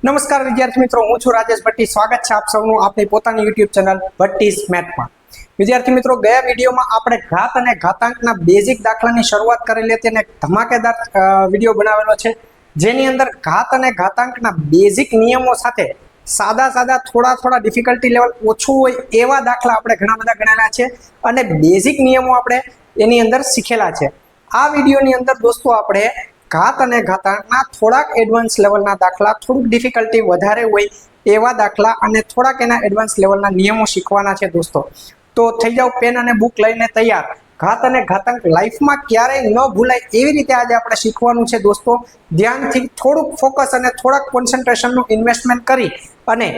નમસ્કાર વિદ્યાર્થી મિત્રો, હું છું રાજેશ ભટ્ટી. સ્વાગત છે આપ સૌનું આપણી પોતાની યુટ્યુબ ચેનલ ભટ્ટીસ મેથમાં. વિદ્યાર્થી મિત્રો, ગયા વિડીયોમાં આપણે ઘાત અને ઘાતાંકના બેઝિક દાખલાની શરૂઆત કરેલી હતી અને ધમાકેદાર વિડીયો બનાવેલો છે, જેની અંદર ઘાત અને ઘાતાંકના બેઝિક નિયમો સાથે સાદા થોડા ડિફિકલ્ટી લેવલ ઓછું હોય એવા દાખલા આપણે ઘણા બધા ગણેલા છે અને બેઝિક નિયમો આપણે એની અંદર શીખેલા છે. આ વિડીયોની અંદર દોસ્તો આપણે ઘાત અને ઘાતાંકના થોડાક એડવાન્સ લેવલના દાખલા, થોડુંક ડિફિકલ્ટી વધારે હોય એવા દાખલા અને થોડાક એના એડવાન્સ લેવલના નિયમો શીખવાના છે દોસ્તો. તો થઈ જાઓ પેન અને બુક લઈને તૈયાર. ઘાત અને ઘાતાંક લાઈફમાં ક્યારેય ન ભૂલાય એવી રીતે આજે આપણે શીખવાનું છે દોસ્તો. ધ્યાનથી થોડુંક ફોકસ અને થોડાક કોન્સન્ટ્રેશનનું ઇન્વેસ્ટમેન્ટ કરી અને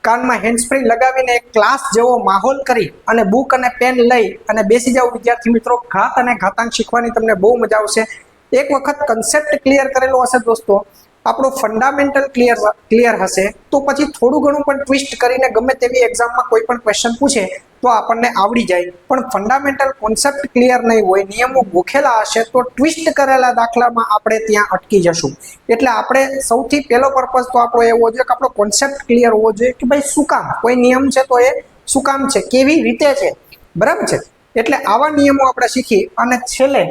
કાનમાં હેન્ડસ્ફ્રી લગાવીને એક ક્લાસ જેવો માહોલ કરી અને બુક અને પેન લઈ અને બેસી જાઓ વિદ્યાર્થી મિત્રો. ઘાત અને ઘાતાંક શીખવાની તમને બહુ મજા આવશે. એક વખત કન્સેપ્ટ ક્લિયર કરેલો હશે દોસ્તો, આપણો ફંડામેન્ટલ ક્લિયર હશે, તો પછી થોડું ઘણું પણ ટ્વિસ્ટ કરીને ગમે તેવી એક્ઝામમાં કોઈ પણ ક્વેશ્ચન પૂછે તો આપણને આવડી જાય. પણ ફંડામેન્ટલ કોન્સેપ્ટ ક્લિયર નહીં હોય, નિયમો ગોખેલા હશે, તો ટ્વિસ્ટ કરેલા દાખલામાં આપણે ત્યાં અટકી જશું. એટલે આપણે સૌથી પહેલો પર્પઝ તો આપણો એવો જોઈએ કે આપણો કોન્સેપ્ટ ક્લિયર હોવો જોઈએ કે ભાઈ શું કામ કોઈ નિયમ છે તો એ શું કામ છે, કેવી રીતે છે, બરાબર છે. એટલે આવા નિયમો આપણે શીખી અને છેલ્લે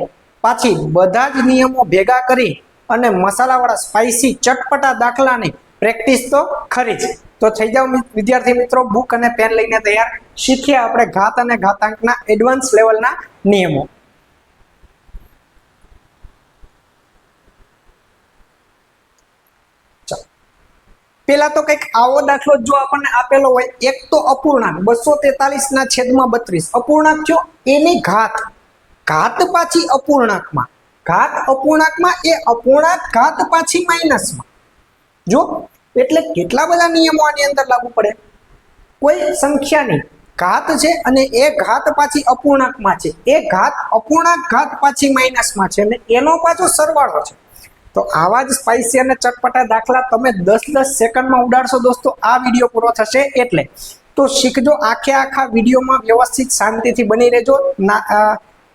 પાછી બધા જ નિયમો ભેગા કરી અને મસાલાવાળા સ્પાઇસી ચટપટા દાખલાની પ્રેક્ટિસ તો ખરી જ. તો થઈ જાઓ વિદ્યાર્થી મિત્રો, બુક અને પેન લઈને તૈયાર. શીખીએ આપણે ઘાત અને ઘાતાંકના એડવાન્સ લેવલના નિયમો. પેલા તો કંઈક આવો દાખલો જો આપણને આપેલો હોય, એક તો અપૂર્ણાંક 243/32 અપૂર્ણાંક થયો, એની ઘાત પાછી અપૂર્ણાંકમાં, ઘાત અપૂર્ણાંકમાં, એ અપૂર્ણાંક ઘાત પાછી માઇનસમાં. જો એટલે કેટલા બધા નિયમો આની અંદર લાગુ પડે. કોઈ સંખ્યાની ઘાત છે અને એ ઘાત પાછી અપૂર્ણાંકમાં છે, એ ઘાત અપૂર્ણાંક ઘાત પાછી માઇનસમાં છે અને એનો પાછો સરવાળો છે. તો આવા જ સ્પાઇસી અને ચટપટા દાખલા તમે 10 સેકન્ડમાં ઉડાડશો દોસ્તો, આ વિડીયો પૂરો થશે એટલે. તો શીખજો, આખા વિડીયોમાં વ્યવસ્થિત શાંતિથી બની રહેજો.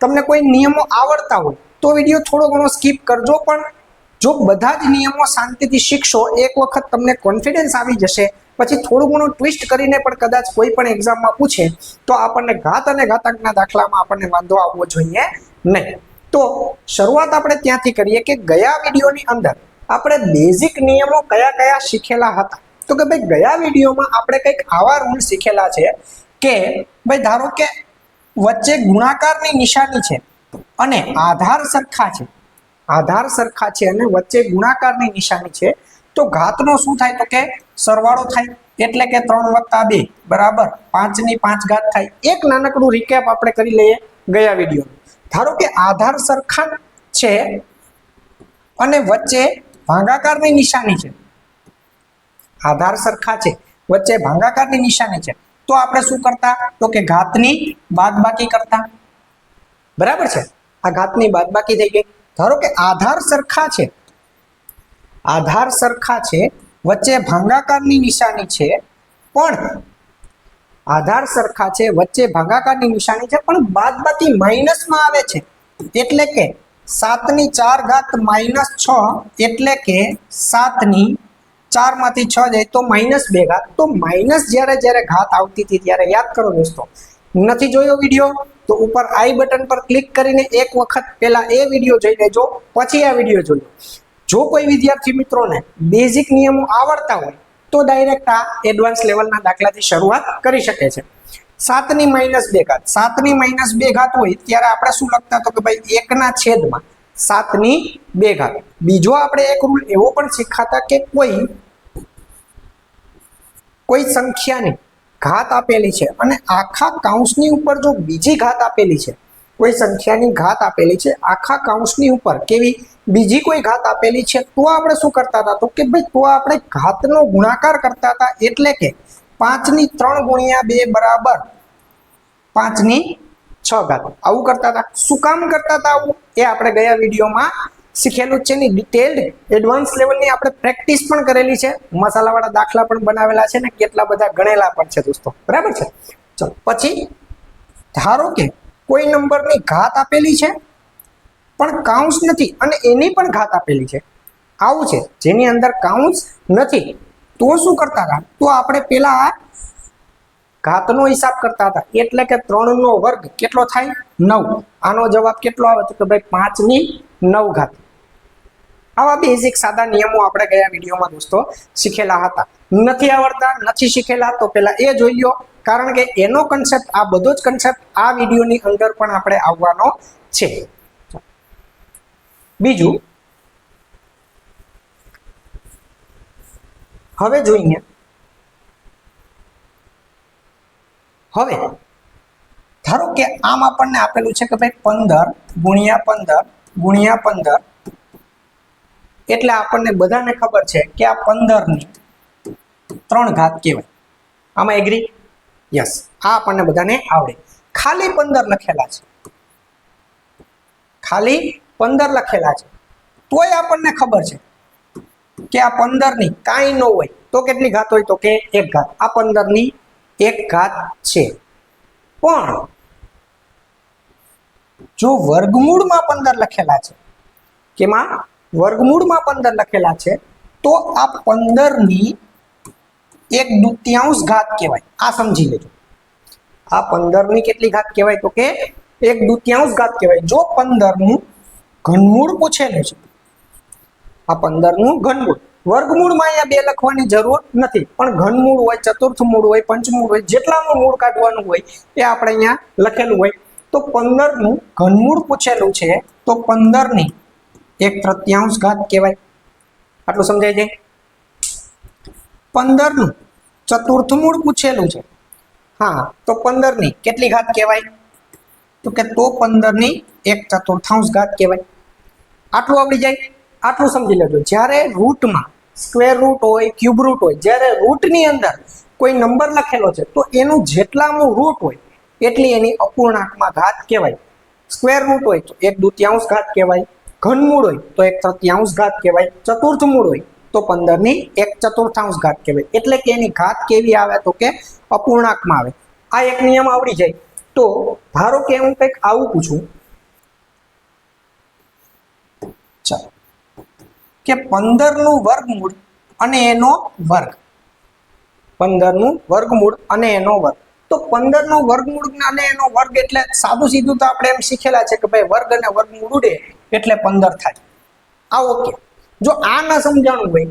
તમને કોઈ નિયમો આવડતા હોય તો વિડીયો થોડો ઘણો સ્કીપ કરજો, પણ જો બધા જ નિયમો શાંતિથી શીખશો, એક વખત તમને કોન્ફિડન્સ આવી જશે, પછી થોડું ઘણું ટ્વિસ્ટ કરીને પણ કદાચ કોઈ પણ એક્ઝામમાં પૂછે તો આપણને ઘાત અને ઘાતાંકના દાખલામાં આપણને વાંધો આવવો જોઈએ નહીં. તો શરૂઆત આપણે ત્યાંથી કરીએ કે ગયા વિડીયોની અંદર આપણે બેઝિક નિયમો કયા શીખેલા હતા. તો કે ભાઈ ગયા વિડીયોમાં આપણે કંઈક આવા રૂલ શીખેલા છે કે ભાઈ ધારો કે વચ્ચે ગુણાકારની નિશાની છે અને આધાર સરખા છે અને વચ્ચે ગુણાકારની નિશાની છે, તો ઘાતનો શું થાય તો કે સરવાળો થાય. એટલે કે 3 + 2 બરાબર 5/5 થાય. એક નાનકડું રિકેપ આપણે કરી લઈએ ગયા વિડીયો. ધારો કે આધાર સરખા છે અને વચ્ચે ભાગાકારની નિશાની છે, આધાર સરખા છે, વચ્ચે ભાગાકારની નિશાની છે, તો આપણે શું કરતા તો કે ઘાતની બાદબાકી કરતા. બરાબર છે, આ ઘાતની બાદબાકી થઈ ગઈ. ધારો કે આધાર સરખા છે, વચ્ચે ભાગાકારની નિશાની છે, પણ આધાર સરખા છે, વચ્ચે ભાગાકારની નિશાની છે, પણ બાદબાકી માઇનસમાં આવે છે. એટલે કે 7/4 -6, એટલે કે 7/4 માંથી 6 જાય તો -2. તો માઇનસ જ્યારે ઘાત આવતી હતી ત્યારે યાદ કરો દોસ્તો. નથી જોયો વિડીયો તો ઉપર આઈ બટન પર ક્લિક કરીને એક વખત પહેલા એ વિડીયો જોઈ લેજો, પછી આ વિડીયો જોજો. જો કોઈ વિદ્યાર્થી મિત્રોને બેઝિક નિયમો આવડતા હોય તો ડાયરેક્ટ આ એડવાન્સ લેવલના દાખલાથી શરૂઆત કરી શકે છે. 7/-2, 7/-2 હોય ત્યારે આપણે શું લખતા તો કે ભાઈ 1/7/2. બીજો આપણે એક રૂલ એવો પણ શીખાતા કે કોઈ સંખ્યાની ઘાત આપેલી છે અને આખા કૌંસની ઉપર જો બીજી ઘાત આપેલી છે, કોઈ સંખ્યાની ઘાત આપેલી છે, આખા કૌંસની ઉપર કેવી બીજી કોઈ ઘાત આપેલી છે, તો આપણે શું કરતા હતા તો કે ભાઈ તો આપણે ઘાતનો ગુણાકાર કરતા હતા. એટલે કે 5/3 × 2 બરાબર 5/6. આવું કરતા હતા. શું કામ કરતા હતા આવું એ આપણે ગયા વિડીયોમાં શીખેલું છે. ની ડિટેલ્ડ એડવાન્સ લેવલની આપણે પ્રેક્ટિસ પણ કરેલી છે, મસાલાવાળા દાખલા પણ બનાવેલા છે ને કેટલા બધા ગણેલા પણ છે દોસ્તો. બરાબર છે. ચલો પછી ધારો કે કોઈ નંબરની ઘાત આપેલી છે પણ કાઉન્સ નથી અને એની પણ ઘાત આપેલી છે. આવું છે જેની અંદર કાઉન્સ નથી તો શું કરતા હતા, તો આપણે પેલા ઘાતનો હિસાબ કરતા હતા, એટલે કે 3 નો વર્ગ કેટલો થાય 9. આનો જવાબ કેટલો આવે તો કે ભાઈ 5 ની 9 ઘાત. આવા બેઝિક સાદા નિયમો આપણે ગયા વિડીયોમાં દોસ્તો શીખેલા હતા. નથી આવડતા, નથી શીખેલા તો પેલા એ જોઈ લો, કારણ કે એનો કન્સેપ્ટ, આ બધો જ કન્સેપ્ટ આ વિડીયોની અંદર પણ આપણે આવવાનો છે. બીજું હવે જોઈએ, હવે ધારો કે આમ આપણને આપેલું છે કે ભાઈ 15 ગુણ્યા 15 ગુણ્યા 15, એટલે આપણને બધાને ખબર છે કે આ 15 ની 3 ઘાત કહેવાય. આમાં એગ્રી? યસ, આ આપણને બધાને આવડે. ખાલી 15 લખેલા છે, ખાલી 15 લખેલા છે, તોય આપણને ખબર છે કે આ 15 ની કાંઈ ન હોય તો કેટલી ઘાત હોય તો કે 1 ઘાત. આ 15 ની 1 ઘાત છે. પણ જો વર્ગમૂળમાં 15 લખેલા છે, કેમાં વર્ગમૂળમાં 15 લખેલા છે, તો આ 15 ની 1/2 ઘાત કહેવાય. આ સમજી લેજો, આ 15 ની કેટલી ઘાત કહેવાય તો કે 1/2 ઘાત કહેવાય. જો 15 નું ઘનમૂળ પૂછેલું છે, આ 15 નું ઘનમૂળ, વર્ગમૂળમાં અહીંયા 2 લખવાની જરૂર નથી, પણ ઘનમૂળ હોય, ચતુર્થ મૂળ હોય, પંચમૂળ હોય, જેટલાનું મૂળ કાઢવાનું હોય એ આપણે અહીંયા લખેલું હોય. તો 15 નું ઘનમૂળ પૂછેલું છે, તો 15 ની 1/3 ઘાત કહેવાય. આટલું સમજાય છે? 15 નું ચતુર્થ મૂળ પૂછેલું છે, હા, તો 15 ની કેટલી ઘાત કહેવાય તો કે 15 ની 1/4 ઘાત કહેવાય. આટલું આવડી જાય, આટલું સમજી લેજો. જ્યારે રૂટમાં સ્ક્વેર રૂટ હોય, ક્યુબ રૂટ હોય, જ્યારે રૂટની અંદર કોઈ નંબર લખેલો છે તો એનું જેટલાનું રૂટ હોય એટલી એની અપૂર્ણાંકમાં ઘાત કહેવાય. સ્ક્વેર રૂટ હોય તો 1/2 ઘાત કહેવાય, ઘનમૂળ હોય તો 1/3 ઘાત કહેવાય, ચતુર્થ મૂળ હોય તો 15 ની 1/4 ઘાત કહેવાય. એટલે કે એની ઘાત કેવી આવે તો કે અપૂર્ણાંકમાં આવે. આ એક નિયમ આવડી જાય. તો ધારો કે હું કંઈક આવું પૂછું, ચાલો, કે 15 નું વર્ગમૂળ અને એનો વર્ગ, 15 નું વર્ગમૂળ અને એનો વર્ગ. તો 15 નો વર્ગમૂળ અને એનો વર્ગ એટલે સાદું સીધું તો આપણે એમ શીખેલા છે કે ભાઈ વર્ગ અને વર્ગમૂળ ઉડે એટલે 15 થાય. આ ઓકે. જો આ ના સમજાણું હોય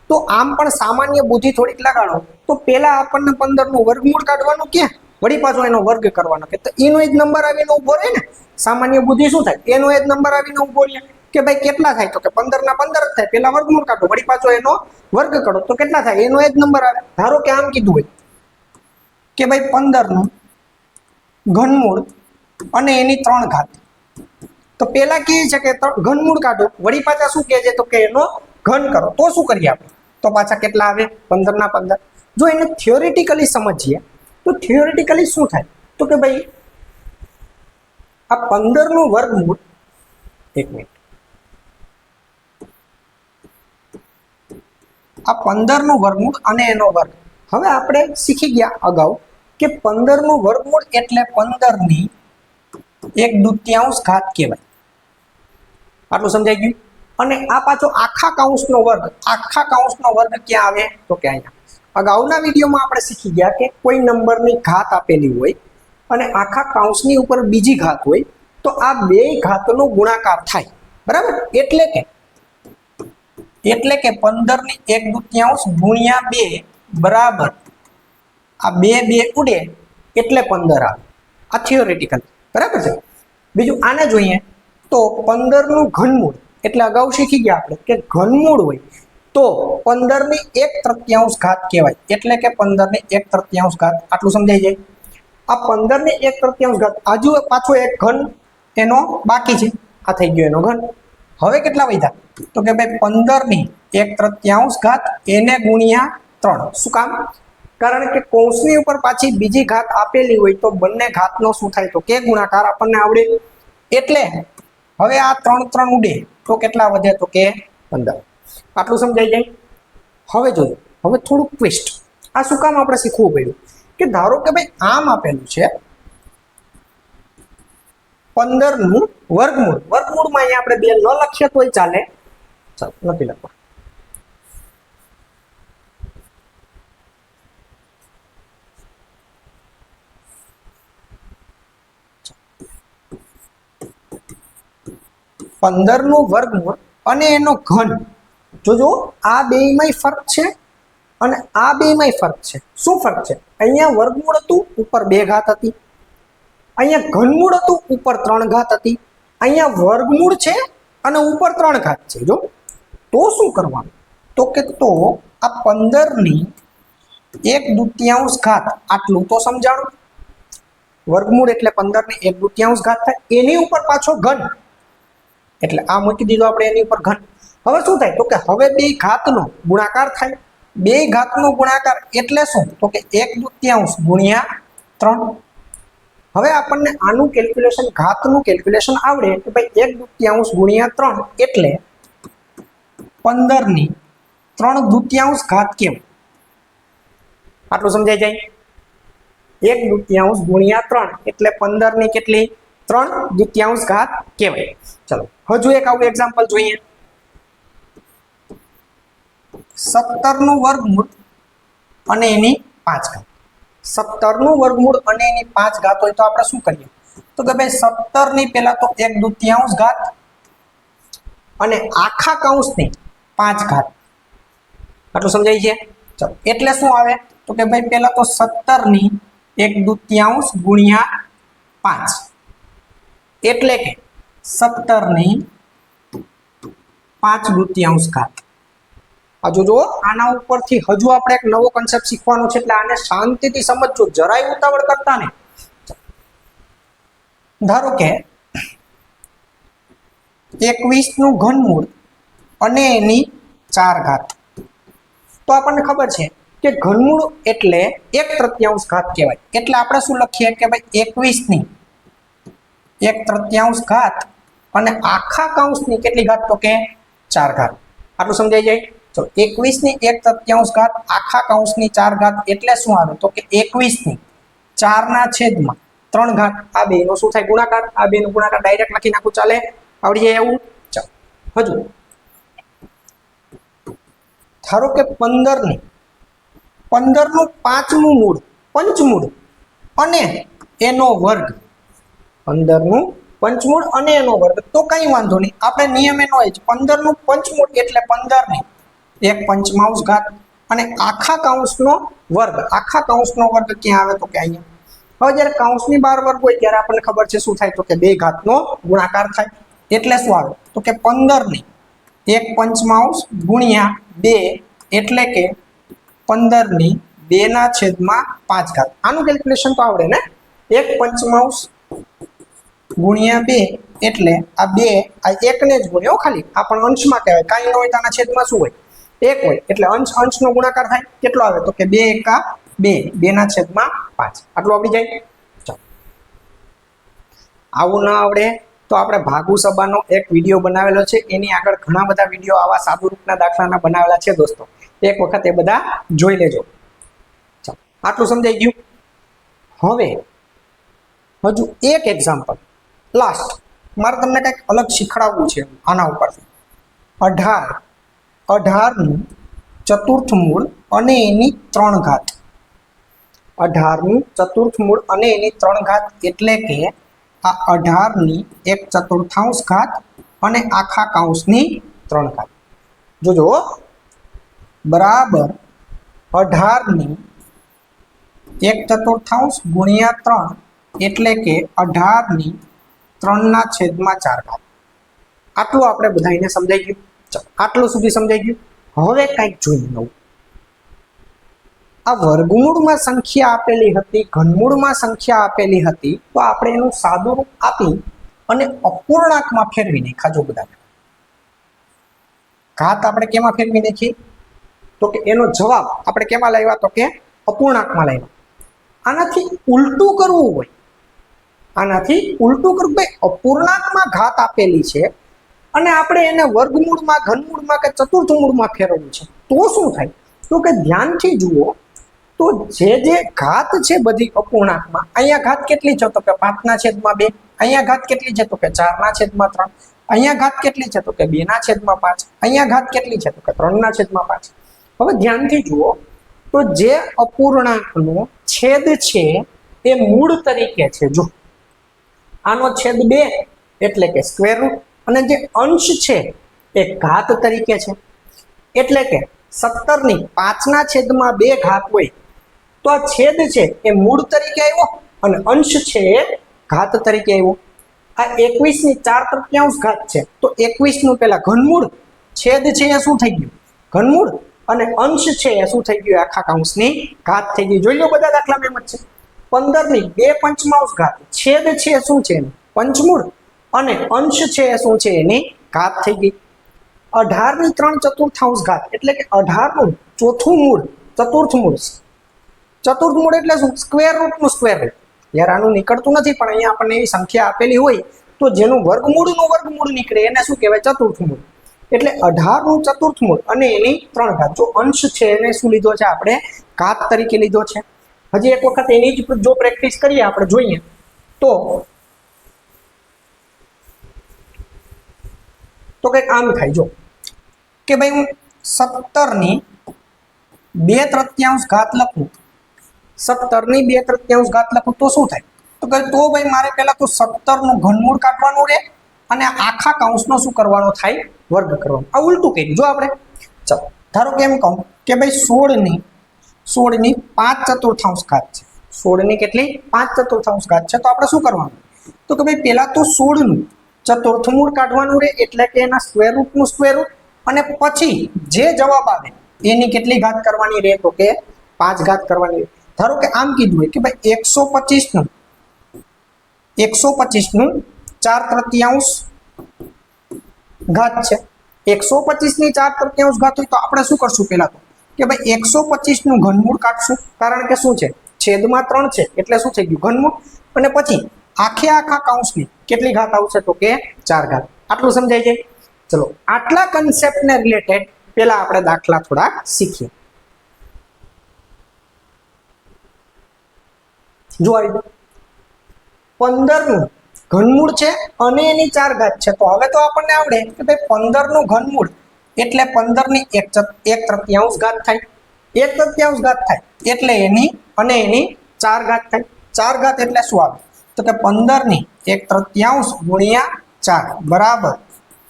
તો આમ પણ સામાન્ય બુદ્ધિ થોડીક લગાડો, તો પેલા આપણને 15 નું વર્ગમૂળ કાઢવાનું ક્યાં, વળી પાછો એનો વર્ગ કરવાનો, કે તો એનો જ નંબર આવીને ઉભો રહે ને. સામાન્ય બુદ્ધિ શું થાય, એનો જ નંબર આવીને ઉભો રહે કે ભાઈ કેટલા થાય તો કે 15 ના 15 જ થાય, પેલા વર્ગમૂળ કાઢો, વળી પાછો એનો વર્ગ કરો તો કેટલા થાય, એનો જ નંબર આવે. ધારો કે આમ કીધું હોય કે ભાઈ 15 નું ઘનમૂળ અને એની 3 ઘાત, તો પેલા કહે છે કે ઘનમૂળ કાઢો, વળી પાછા શું કહે છે તો કે એનો ઘન કરો. તો શું કરીએ આપણે, તો પાછા કેટલા આવે 15 ના 15. જો એને થિયોરિટિકલી સમજીએ તો થિયોરિટિકલી શું થાય તો કે ભાઈ આ 15 નું વર્ગમૂળ, એક મિનિટ, આ 15 નું વર્ગમૂળ અને એનો વર્ગ. હવે આપણે શીખી ગયા અગાઉ કે 15 નું વર્ગમૂળ એટલે 15 ની 1/2 ઘાત કહેવાય. આટલું સમજાઈ ગયું? અને આ પાછો આખા કૌંસનો વર્ગ, આખા કૌંસનો વર્ગ ક્યાં આવે તો કે અહીંયા. અગાઉના વિડીયોમાં આપણે શીખી ગયા કે કોઈ નંબરની ઘાત આપેલી હોય અને આખા કૌંસની ઉપર બીજી ઘાત હોય, તો આ બે ઘાતનો ગુણાકાર થાય, બરાબર? એટલે કે 15 ની 1/2 ગુણ્યા 2 બરાબર આ 2 ઉડે એટલે 15 આવે. આ થિયોરિટિકલ, બરાબર છે. બીજું આને જોઈએ તો 15 નું ઘનમૂળ, એટલે અગાઉ શીખી ગયા આપણે કે ઘનમૂળ હોય તો 15 ની 1/3 ઘાત કહેવાય. એટલે કે 15 ની 1/3 ઘાત. આટલું સમજાઈ જાય? આ 15 ની 1/3 ઘાત, આજુ પાછો એક ઘન એનો બાકી છે, આ થઈ ગયો એનો ઘન. હવે કેટલા વધ્યા તો કે ભાઈ 15 ની 1/3 ઘાત એને ગુણ્યા 3. શું કામ? કારણ કે કૌંસની ઉપર પાછી બીજી ઘાત આપેલી હોય તો બંને ઘાતનો શું થાય તો કે ગુણાકાર આપણને આવડે. એટલે હવે આ 3 ઉડે તો કેટલા વધે તો કે 15. આટલું સમજાઈ જાય? હવે જોઈએ, હવે થોડું ટ્વિસ્ટ. આ શું કામ આપણે શીખવું પડ્યું કે ધારો કે ભાઈ આમ આપેલું છે 15 નું વર્ગમૂળ, વર્ગમૂળમાં અહીંયા આપણે 2 ન લખીએ તોય ચાલે, ચાલો નથી લખવા. 15 નું વર્ગમૂળ અને એનો ઘન. જોજો આ બેયમાંય ફરક છે અને આ બેયમાંય ફરક છે. શું ફરક છે? અહીંયા વર્ગમૂળ હતું, ઉપર 2 ઘાત હતી. અહીંયા ઘનમૂળ હતું, ઉપર 3 ઘાત હતી. અહીંયા વર્ગમૂળ છે અને ઉપર 3 ઘાત છે. જો તો શું કરવાનું? તો આ 15 ની 1/2 ઘાત આટલું તો સમજાણું. વર્ગમૂળ એટલે 15 ની 1/2 ઘાત થાય, એની ઉપર પાછો ઘન, એટલે આ મૂકી દીધો આપણે એની ઉપર ઘન. હવે શું થાય? તો કે હવે બે ઘાતનો ગુણાકાર થાય. બે ઘાતનો ગુણાકાર એટલે શું? તો કે 1/2 ગુણ્યા 3. હવે આપણને આનું કેલ્ક્યુલેશન, ઘાતનું કેલ્ક્યુલેશન આવડે કે ભાઈ 1/2 ગુણ્યા 3 એટલે 15 ની 3/2 ઘાત કેમ? આટલું સમજાઈ જાય? 1/2 ગુણ્યા 3 એટલે 15 ની કેટલી? 3/2 ઘાત કહેવાય. ચલો હજુ એક આવું એક્ઝામ્પલ જોઈએ. 17 નું વર્ગમૂળ અને એની 5 ઘાત. 17 નું વર્ગમૂળ અને એની 5 ઘાત હોય તો આપણે શું કરીએ? તો કે ભાઈ 17 ની પહેલા તો 1/2 ઘાત અને આખા કૌંસની 5 ઘાત. આટલું સમજાય છે? ચલો એટલે શું આવે? તો કે ભાઈ પહેલા તો 17 ની 1/2 ગુણ્યા 5 એટલે કે 17 ની 5/2 ઘાત. હજુ જો આના ઉપરથી હજુ આપણે એક નવો કન્સેપ્ટ શીખવાનો છે, એટલે આને શાંતિથી સમજજો, જરાય ઉતાવળ કરતા ને. ધારો કે 21 નું ઘનમૂળ અને એની 4 ઘાત. તો આપણને ખબર છે કે ઘનમૂળ એટલે 1/3 ઘાત કહેવાય. એટલે આપણે શું લખીએ કે ભાઈ 21 ની 1/3 ઘાત અને આખા કૌંસની કેટલી ઘાત? તો કે 4 ઘાત. આટલું સમજાઈ જાય? તો 21 ની 1/3 ઘાત આખા કૌંસની 4 ઘાત એટલે શું આવે? તો કે 21 ની 4/3 ઘાત. આ બેનો શું થાય? ગુણાકાર. આ બેનો ગુણાકાર ડાયરેક્ટ લખી નાખું, ચાલે? આવડી જાય એવું? ચાલો હજુ ધારો કે 15 નું 5મું મૂળ, પંચમૂળ અને એનો વર્ગ. 15 નું પંચમૂળ અને એનો વર્ગ તો કઈ વાંધો નહીં, આપણે નિયમ એનો હોય છે. 15 નું પંચમૂળ એટલે 15 ની 1/5 ઘાત અને આખા કૌંસનો વર્ગ. આખા કૌંસનો વર્ગ ક્યાં આવે? તો કે અહીંયા. હવે જ્યારે કૌંસની બહાર વર્ગ હોય ત્યારે આપણને ખબર છે શું થાય? તો કે 2 ઘાતનો ગુણાકાર થાય. એટલે શું આવે? તો કે 15 ની 1/5 ગુણ્યા 2 એટલે કે 15 ની 2/5 ઘાત. આનું કેલ્ક્યુલેશન તો આવડે ને? 1/5 ગુણ્યા 2 એટલે આ 2, આ 1 ને જ ગુણ્યો ખાલી. આ પણ અંશમાં કહેવાય, કાંઈ ન હોય તો આના છેદમાં શું હોય? 1 હોય. એટલે અંશનો ગુણાકાર થાય. કેટલો આવે? તો કે 2 એકા 2, 2/5. આટલું આવડી જાય? ચાલો આવું ના આવડે તો આપણે ભાગુ સબાનો એક વિડીયો બનાવેલો છે, એની આગળ ઘણા બધા વિડીયો આવા સાદુરૂપના દાખલાના બનાવેલા છે દોસ્તો. એક વખત એ બધા જોઈ લેજો. ચાલો આટલું સમજાઈ ગયું? હવે હજુ એક એક્ઝામ્પલ લાસ્ટ. મારે તમને કંઈક અલગ શીખડાવવું છે આના ઉપરથી. 18 નું ચતુર્થ મૂળ અને એની 3 ઘાત. 18 નું ચતુર્થ મૂળ અને એની 3 ઘાત એટલે કે આ 18 ની 1/4 ઘાત અને આખા કૌંસની 3 ઘાત. જોજો બરાબર 18 ની 1/4 ગુણ્યા 3 એટલે કે 18 ની 3/4 ઘાત. આટલું આપણે બધાને સમજાઈ ગયું? ચાલો આટલું સુધી સમજાઈ ગયું. હવે કંઈક જોઈએ નવું. આ વર્ગમૂળમાં સંખ્યા આપેલી હતી, ઘનમૂળમાં સંખ્યા આપેલી હતી, તો આપણે એનું સાદું રૂપ આપી અને અપૂર્ણાંકમાં ફેરવી નાખ્યા. બધા ઘાત આપણે કેમાં ફેરવી નાખી? તો કે એનો જવાબ આપણે કેમાં લાવ્યા? તો કે અપૂર્ણાંકમાં લાવ્યા. આનાથી ઉલટું કરવું હોય, આનાથી ઉલટું કરવું, ભાઈ અપૂર્ણાંકમાં ઘાત આપેલી છે અને આપણે એને વર્ગમૂળમાં, ઘનમૂળમાં કે ચતુર્થ મૂળમાં ફેરવવું છે, તો શું થાય? તો કે ધ્યાનથી જુઓ તો જે ઘાત છે બધી અપૂર્ણાંકમાં, અહીંયા ઘાત કેટલી છે? તો કે 5/2. અહીંયા ઘાત કેટલી છે? તો કે 4/3. અહીંયા ઘાત કેટલી છે? તો કે 2/5. અહીંયા ઘાત કેટલી છે? તો કે 3/5. હવે ધ્યાનથી જુઓ તો જે અપૂર્ણાંકનો છેદ છે એ મૂળ તરીકે છે. જો આનો છેદ 2 એટલે કે સ્ક્વેર રૂટ અને જે અંશ છે એ ઘાત તરીકે છે. એટલે કે 17/5 હોય તો આ છેદ છે એ મૂળ તરીકે આવ્યો અને અંશ છે એ ઘાત તરીકે આવ્યો. આ 21/4 છે તો 21 નું પેલા ઘનમૂળ, છેદ છે એ શું થઈ ગયું ઘનમૂળ, અને અંશ છે એ શું થઈ ગયું આખા કૌંસની ઘાત થઈ ગઈ. જોઈ લો બધા દાખલામાં એમ જ છે. 15/2/5 છેદ છે એ શું છે એનું પંચમૂળ અને અંશ છે એ શું છે એની ઘાત થઈ ગઈ. 18/3/4 એટલે કે 18 નું ચોથું મૂળ, ચતુર્થ મૂળ. ચતુર્થ મૂળ એટલે શું? સ્ક્વેર રૂટ નું સ્ક્વેર રૂટ. યાર આનું નીકળતું નથી પણ અહીંયા આપણને એવી સંખ્યા આપેલી હોય તો જેનું વર્ગમૂળ નીકળે એને શું કહેવાય? ચતુર્થ મૂળ. એટલે 18 નું ચતુર્થ મૂળ અને એની 3 ઘાત. જો અંશ છે એને શું લીધો છે આપણે? ઘાત તરીકે લીધો છે. હજી એક વખત એની જ જો પ્રેક્ટિસ કરીએ આપણે જોઈએ તો કંઈક આમ થાય. જો કે ભાઈ હું 17/2/3 લખું, 17/2/3 લખું તો શું થાય? તો ભાઈ મારે પહેલા તો 17 નું ઘનમૂળ કાઢવાનું રહે અને આખા કૌંસનો શું કરવાનો થાય? વર્ગ કરવાનો. આ ઉલટું કર્યું જો આપણે. ચાલો ધારો કે એમ કહું કે ભાઈ 16 ની 5/4 છે. 16 ની કેટલી? 5/4 છે. તો આપણે શું કરવાનું? તો કે ભાઈ પહેલા તો 16 નું ચતુર્થ મૂળ કાઢવાનું રહે એટલે કે એના સ્ક્વેર રૂટ નું સ્ક્વેર રૂટ, અને પછી જે જવાબ આવે એની કેટલી ઘાત કરવાની રહે? તો કે 5 ઘાત કરવાની રહે. ધારો કે આમ કીધું હોય કે ભાઈ 125 નું 4/3 ઘાત છે. 125 ની 4/3 ઘાત હોય તો આપણે શું કરશું? પહેલા તો કે ભાઈ 125 નું ઘનમૂળ કાઢશું, કારણ કે શું છે? છેદમાં 3 છે એટલે શું થઈ ગયું? ઘનમૂળ. અને પછી આખા કૌંસની કેટલી ઘાત આવશે? તો કે 4 ઘાત. આટલું સમજાય છે? ચલો આટલા કન્સેપ્ટને રિલેટેડ પહેલા આપણે દાખલા થોડા શીખીએ. જો આવી 15 નું ઘનમૂળ છે અને એની 4 ઘાત છે. તો હવે તો આપણને આવડે કે ભાઈ 15 નું ઘનમૂળ એટલે 15 ની 1/3 ઘાત થાય. 1/3 ઘાત થાય એટલે એની 4 ઘાત થાય. 4 ઘાત એટલે શું આવે? તો કે 15 ની 1/3 ગુણ્યા 4 બરાબર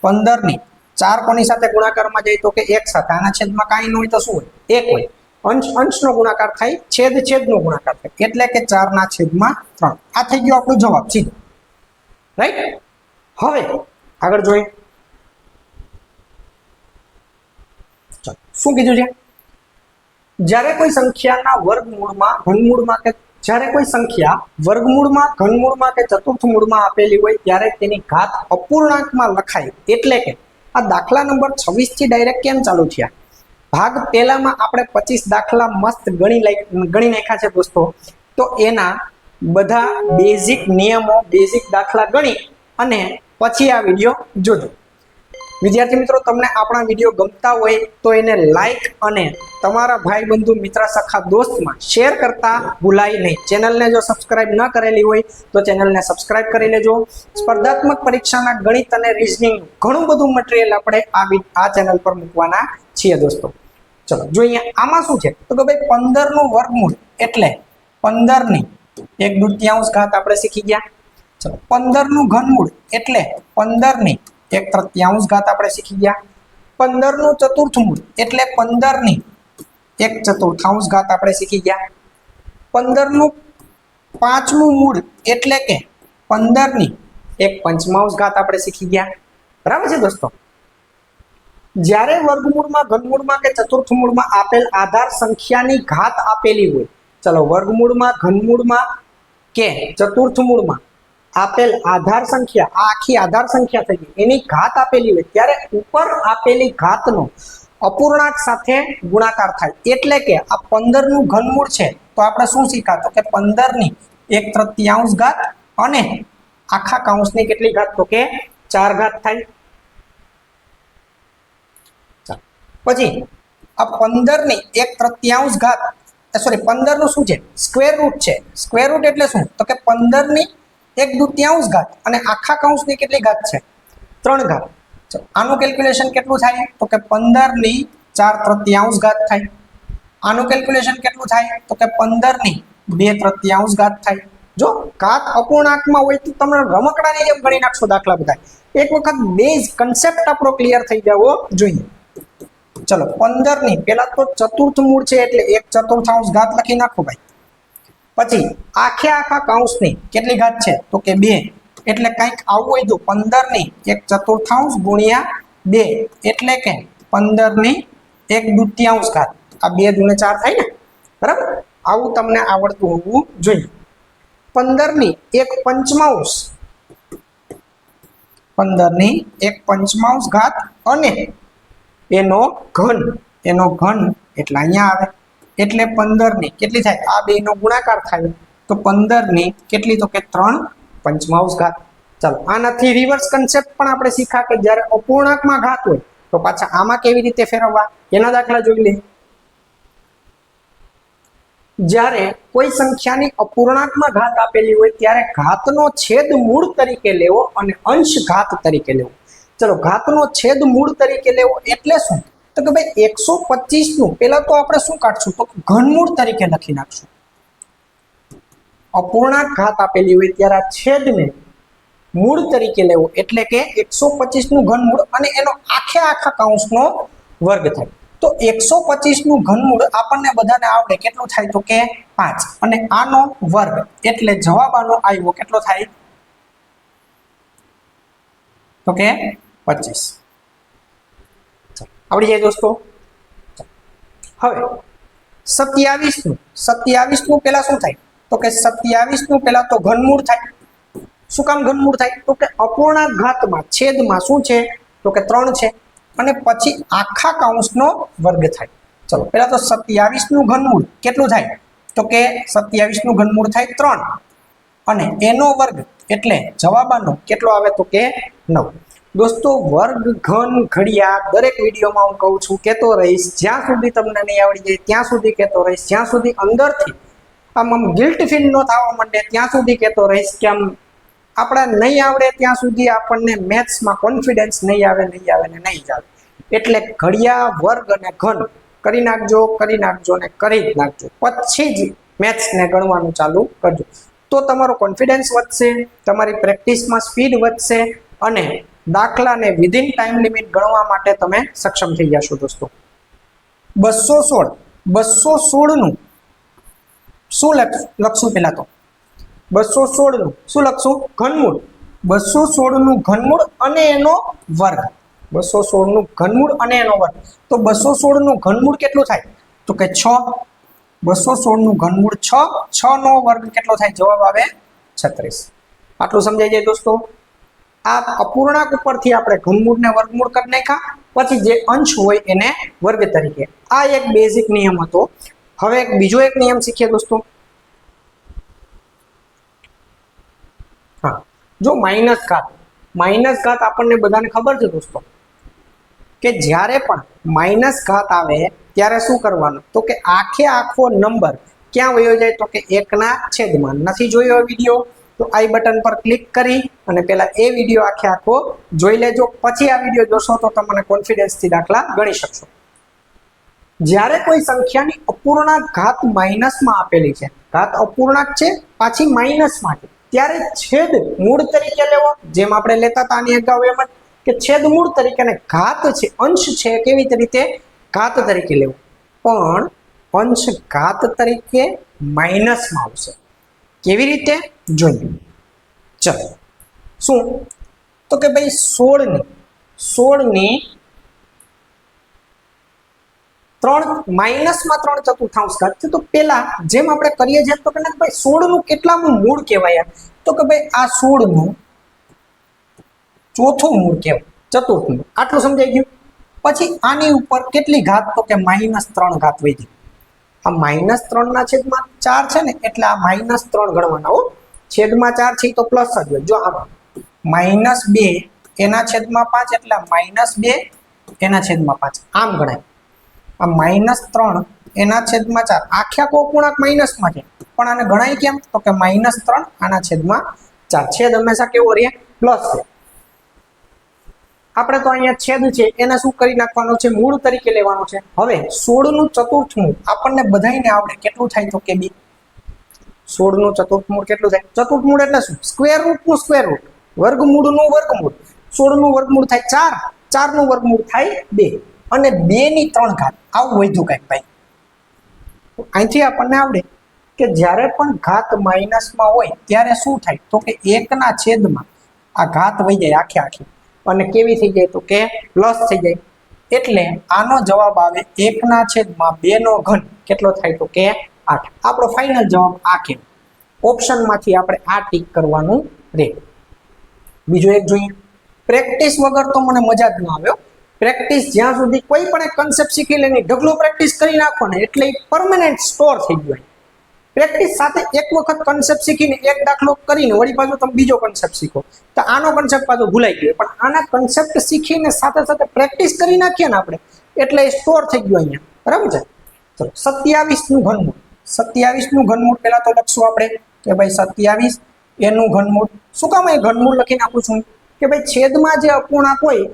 15 ની 4 કોની સાથે ગુણાકારમાં જાય? તો કે 1 સાથે. આના છેદમાં કાંઈ ન હોય તો શું હોય? 1 હોય. અંશનો ગુણાકાર થાય, છેદનો ગુણાકાર થાય એટલે કે 4/3. આ થઈ ગયો આપણો જવાબ સીધો. રાઈટ? હવે આગળ જોઈએ. શું કીધું છે? જ્યારે કોઈ સંખ્યાના વર્ગમૂળમાં, ઘનમૂળમાં કે જ્યારે કોઈ સંખ્યા વર્ગમૂળમાં, ઘનમૂળમાં કે ચતુર્થ મૂળમાં આપેલી હોય ત્યારે તેની ઘાત અપૂર્ણાંકમાં લખાય. એટલે કે આ દાખલા નંબર 26 થી ડાયરેક્ટ કેમ ચાલુ થયા? ભાગ પહેલામાં આપણે 25 દાખલા મસ્ત ગણી નાખ્યા છે દોસ્તો. તો એના બધા બેઝિક નિયમો, બેઝિક દાખલા ગણી અને પછી આ વિડીયો જોજો. વિદ્યાર્થી મિત્રો, તમને આપણા વિડીયો ગમતા હોય તો એને લાઈક અને તમારા ભાઈ બંધુ મિત્ર સખા દોસ્તમાં શેર કરતા ભૂલાય નહીં. ચેનલને જો સબસ્ક્રાઇબ ન કરેલી હોય તો ચેનલને સબસ્ક્રાઇબ કરી લેજો. સ્પર્ધાત્મક પરીક્ષાના ગણિત અને રીઝનિંગ ઘણું બધું મટીરિયલ આપણે આ ચેનલ પર મૂકવાના છીએ દોસ્તો. ચલો જોઈએ આમાં શું છે? તો કે ભાઈ 15 નું વર્ગમૂળ એટલે 15 ની 1/2 ઘાત આપણે શીખી ગયા. ચલો 15 નું ઘનમૂળ એટલે 15 ની 1/3 ઘાત આપણે શીખી ગયા. 15 નું ચતુર્થ મૂળ એટલે 15 ની 1/4 ઘાત આપણે શીખી ગયા. 15 નું પાંચમું મૂળ એટલે કે 15 ની 1/5 ઘાત આપણે શીખી ગયા. બરાબર છે દોસ્તો? જ્યારે વર્ગમૂળમાં, ઘનમૂળમાં કે ચતુર્થ મૂળમાં આપેલ આધાર સંખ્યાની ઘાત આપેલી હોય, ચલો વર્ગમૂળમાં, ઘનમૂળમાં કે ચતુર્થ મૂળમાં આપેલ આધાર સંખ્યા, આ આખી આધાર સંખ્યા થઈ ગઈ, એની ઘાત આપેલી હોય ત્યારે ઉપર આપેલી ઘાતનો અપૂર્ણાંક સાથે ગુણાકાર થાય. એટલે કે આ 15 નું ઘનમૂળ છે તો આપણે શું શીખ્યા? તો કે 15 ની 1/3 ઘાત અને આખા કૌંસની કેટલી ઘાત? તો કે 4 ઘાત થાય. પછી આ 15 ની 1/3 ઘાત, સોરી 15 નું શું છે? સ્ક્વેર રૂટ છે. સ્ક્વેર રૂટ એટલે શું? તો કે 15 ની 1/2 ઘાત અને આખા કૌંસની કેટલી ઘાત છે? 3 ઘાત. આનું કેલ્ક્યુલેશન કેટલું થાય? તો કે 15 ની 4/3 ઘાત થાય. આનું કેલ્ક્યુલેશન કેટલું થાય? તો કે 15 ની 2/3 ઘાત થાય. જો ઘાત અપૂર્ણાંકમાં હોય તો તમે રમકડાની જેમ ગણી નાખશો દાખલા બધા. એક વખત બેઝ કન્સેપ્ટ આપણો ક્લિયર થઈ જવો જોઈએ. ચલો 15 ની પેલા તો ચતુર્થ મૂળ છે એટલે 1/4 ઘાત લખી નાખો ભાઈ. પછી આખે આખા કૌંસની કેટલી ઘાત છે તો કે 2, એટલે કંઈક આવું હોય તો 15 ની 1/4 ગુણ્યા 2 એટલે કે 15 ની 1/2 ઘાત. આ 2 દુને 4 થાય ને, બરાબર? આવું તમને આવડતું હોવું જોઈએ. 15 ની 1/5, 15 ની 1/5 ઘાત અને એનો ઘન એટલે અહીંયા આવે એટલે 15 ની કેટલી થાય, આ બે નો ગુણાકાર થાય તો 15 ની કેટલી તો કે 3/5 ઘાત. ચાલો આનાથી રિવર્સ કન્સેપ્ટ પણ આપણે શીખા કે જ્યારે અપૂર્ણાંકમાં ઘાત હોય તો પાછા આમાં કેવી રીતે ફેરવવા એના દાખલા જોઈ લઈએ. જ્યારે કોઈ સંખ્યાની અપૂર્ણાંકમાં ઘાત આપેલી હોય ત્યારે ઘાતનો છેદ મૂળ તરીકે લેવો અને અંશ ઘાત તરીકે લેવો. ચલો ઘાતનો છેદ મૂળ તરીકે લેવો એટલે શું તો કે ભાઈ 125 નું પેલા તો આપણે શું કાઢશું તો ઘનમૂળ તરીકે લખી નાખશું. અપૂર્ણાંક ઘાત આપેલી હોય ત્યારે છેદને મૂળ તરીકે લેવો એટલે કે 125 નું ઘનમૂળ અને એનો આખે આખા કૌંસનો વર્ગ થાય. તો 125 નું ઘનમૂળ આપણને બધાને આવડે કેટલું થાય તો કે 5 અને આનો વર્ગ એટલે જવાબ આનો આવ્યો કેટલો થાય તો કે 25. આવડી જાય દોસ્તો. હવે 27 નું પેલા શું થાય તો કે 27 નું પેલા તો ઘનમૂળ થાય. શું કામ ઘનમૂળ થાય તો કે અપૂર્ણાંક ઘાતમાં છેદમાં શું છે તો કે 3 છે અને પછી આખા કૌંસનો વર્ગ થાય. ચલો પેલા તો 27 નું ઘનમૂળ કેટલું થાય તો કે 27 નું ઘનમૂળ થાય 3 અને એનો વર્ગ એટલે જવાબ આનો કેટલો આવે તો કે 9. દોસ્તો વર્ગ ઘન ઘડિયા દરેક વિડીયોમાં હું કહું છું કહેતો રહીશ, જ્યાં સુધી તમને નહીં આવડી જાય ત્યાં સુધી કહેતો રહીશ, જ્યાં સુધી અંદરથી આમ ગિલ્ટ ફીલ ન થવા માંડે ત્યાં સુધી કહેતો રહીશ કે આમ આપણે નહીં આવડે ત્યાં સુધી આપણને મેથ્સમાં કોન્ફિડન્સ નહીં આવે ને નહીં જ આવે. એટલે ઘડિયા વર્ગ અને ઘન કરી નાખજો ને કરી જ નાખજો, પછી જ મેથ્સને ગણવાનું ચાલુ કરજો. તો તમારો કોન્ફિડન્સ વધશે, તમારી પ્રેક્ટિસમાં સ્પીડ વધશે અને દાખલાને વિધિન ટાઈમ લિમિટ ગણવા માટે તમે સક્ષમ થઈ જશો. દોસ્તો 216 નું શું લખશું પેલા તો 216 નું શું લખશું ઘનમૂળ. 216 નું ઘનમૂળ અને એનો વર્ગ. 216 નું ઘનમૂળ અને એનો વર્ગ. તો 216 નું ઘનમૂળ કેટલું થાય તો કે 6. 216 નું ઘનમૂળ 6 નો વર્ગ કેટલો થાય જવાબ આવે 36. આટલું સમજાઈ જાય દોસ્તો. આ અપૂર્ણાંક ઉપરથી આપણે ઘનમૂળ ને વર્ગમૂળ કરી નાખ્યા, પછી જે અંશ હોય એને વર્ગ તરીકે. આ એક બેઝિક નિયમ હતો. હવે બીજો એક નિયમ શીખીએ દોસ્તો. હા, જો માઇનસ ઘાત આપણને બધાને ખબર છે દોસ્તો કે જ્યારે પણ માઇનસ ઘાત આવે ત્યારે શું કરવાનું તો કે આખે આખો નંબર ક્યાં વયો જાય તો કે 1 ના છેદમાં. નથી જોયો વિડીયો તો આઈ બટન પર ક્લિક કરી અને પેલા એ વિડીયો આખે આખો જોઈ લેજો, પછી આ વિડીયો જોશો તો તમને કોન્ફિડન્સથી દાખલા ગણી શકશો. જ્યારે કોઈ સંખ્યાની અપૂર્ણાંક ઘાત માઇનસમાં આપેલી છે, ઘાત અપૂર્ણાંક છે પાછી માઇનસમાં છે, ત્યારે છેદ મૂળ તરીકે લેવો. જેમ આપણે લેતા હતા આની અગાઉ એમ જ કે છેદ મૂળ તરીકે અને ઘાત છે અંશ છે કેવી રીતે ઘાત તરીકે લેવો, પણ અંશ ઘાત તરીકે માઇનસમાં આવશે. કેવી રીતે જોઈએ. ચલો શું તો કે ભાઈ 16 ની 3 માઇનસમાં 3/4 ઘાત છે. તો પેલા જેમ આપણે કરીએ છીએ તો કે ભાઈ 16 નું કેટલામું મૂળ કહેવાય તો કે ભાઈ આ 16 નું ચોથું મૂળ કહેવાય, ચતુર્થ મૂળ. આટલું સમજાઈ ગયું. પછી આની ઉપર કેટલી ઘાત તો કે -3 ઘાત વધી. આ -3 ના છેદમાં 4 છે ને એટલે આ -3 ગણવાના હો. છેદમાં 4 છે તો પ્લસ જ હોય. જો આ -2 એના છેદમાં 5 એટલે -2 એના છેદમાં 5 આમ ગણાય. આ -3 એના છેદમાં 4 આખે આખો પૂર્ણાંક માઇનસમાં છે પણ આને ગણાય કેમ તો કે -3 આના છેદમાં 4. છેદ હંમેશા કેવો રહે પ્લસ છે. આપણે તો અહીંયા છેદ છે એને શું કરી નાખવાનો છે મૂળ તરીકે લેવાનો છે. હવે 16 નું ચતુર્થ મૂળ આપણને બધાને આવડે કેટલું થાય તો કે 2. 16 નું ચતુર્થ મૂળ કેટલું થાય? ચતુર્થ મૂળ એટલે શું? સ્ક્વેર રૂટ નું સ્ક્વેર રૂટ, વર્ગમૂળનું વર્ગમૂળ. 16 નું વર્ગમૂળ થાય 4, 4 નું વર્ગમૂળ થાય 2 અને 2 ની 3 ઘાત. આવું વધ્યું કઈક ભાઈ. અહીંથી આપણને આવડે કે જ્યારે પણ ઘાત માઇનસમાં હોય ત્યારે શું થાય? તો કે 1 ના છેદમાં આ ઘાત વહી જાય આખે આખી અને કેવી થઈ જાય? તો કે પ્લસ થઈ જાય. એટલે આનો જવાબ આવે 1 ના છેદમાં 2 નો ઘન કેટલો થાય? તો કે 8. આપણો ફાઇનલ જવાબ આ કે ઓપ્શનમાંથી આપણે આ ટીક કરવાનું રહે. બીજો એક જોઈએ. પ્રેક્ટિસ વગર તો મને મજા જ ન આવ્યો. પ્રેક્ટિસ જ્યાં સુધી કોઈ પણ એક કન્સેપ્ટ શીખી લેની ઢગલો પ્રેક્ટિસ કરી નાખો ને એટલે પરમેનન્ટ સ્ટોર થઈ ગયો. પ્રેક્ટિસ સાથે એક વખત કન્સેપ્ટ શીખીને એક દાખલો કરીને વળી પાછો તમે બીજો કન્સેપ્ટ શીખો તો આનો કન્સેપ્ટ પાછો ભૂલાઈ ગયો. પણ આના કન્સેપ્ટ શીખીને સાથે સાથે પ્રેક્ટિસ કરી નાખીએ ને આપણે એટલે એ સ્ટોર થઈ ગયો અહીંયા. બરાબર છે? ચલો 27 નું ઘનમૂળ. 27 નું ઘનમૂળ પહેલા તો લખશું આપણે કે ભાઈ 27 એનું ઘનમૂળ. શું કામ એ ઘનમૂળ લખીને આપું છું? કે ભાઈ છેદમાં જે અપૂર્ણાંક હોય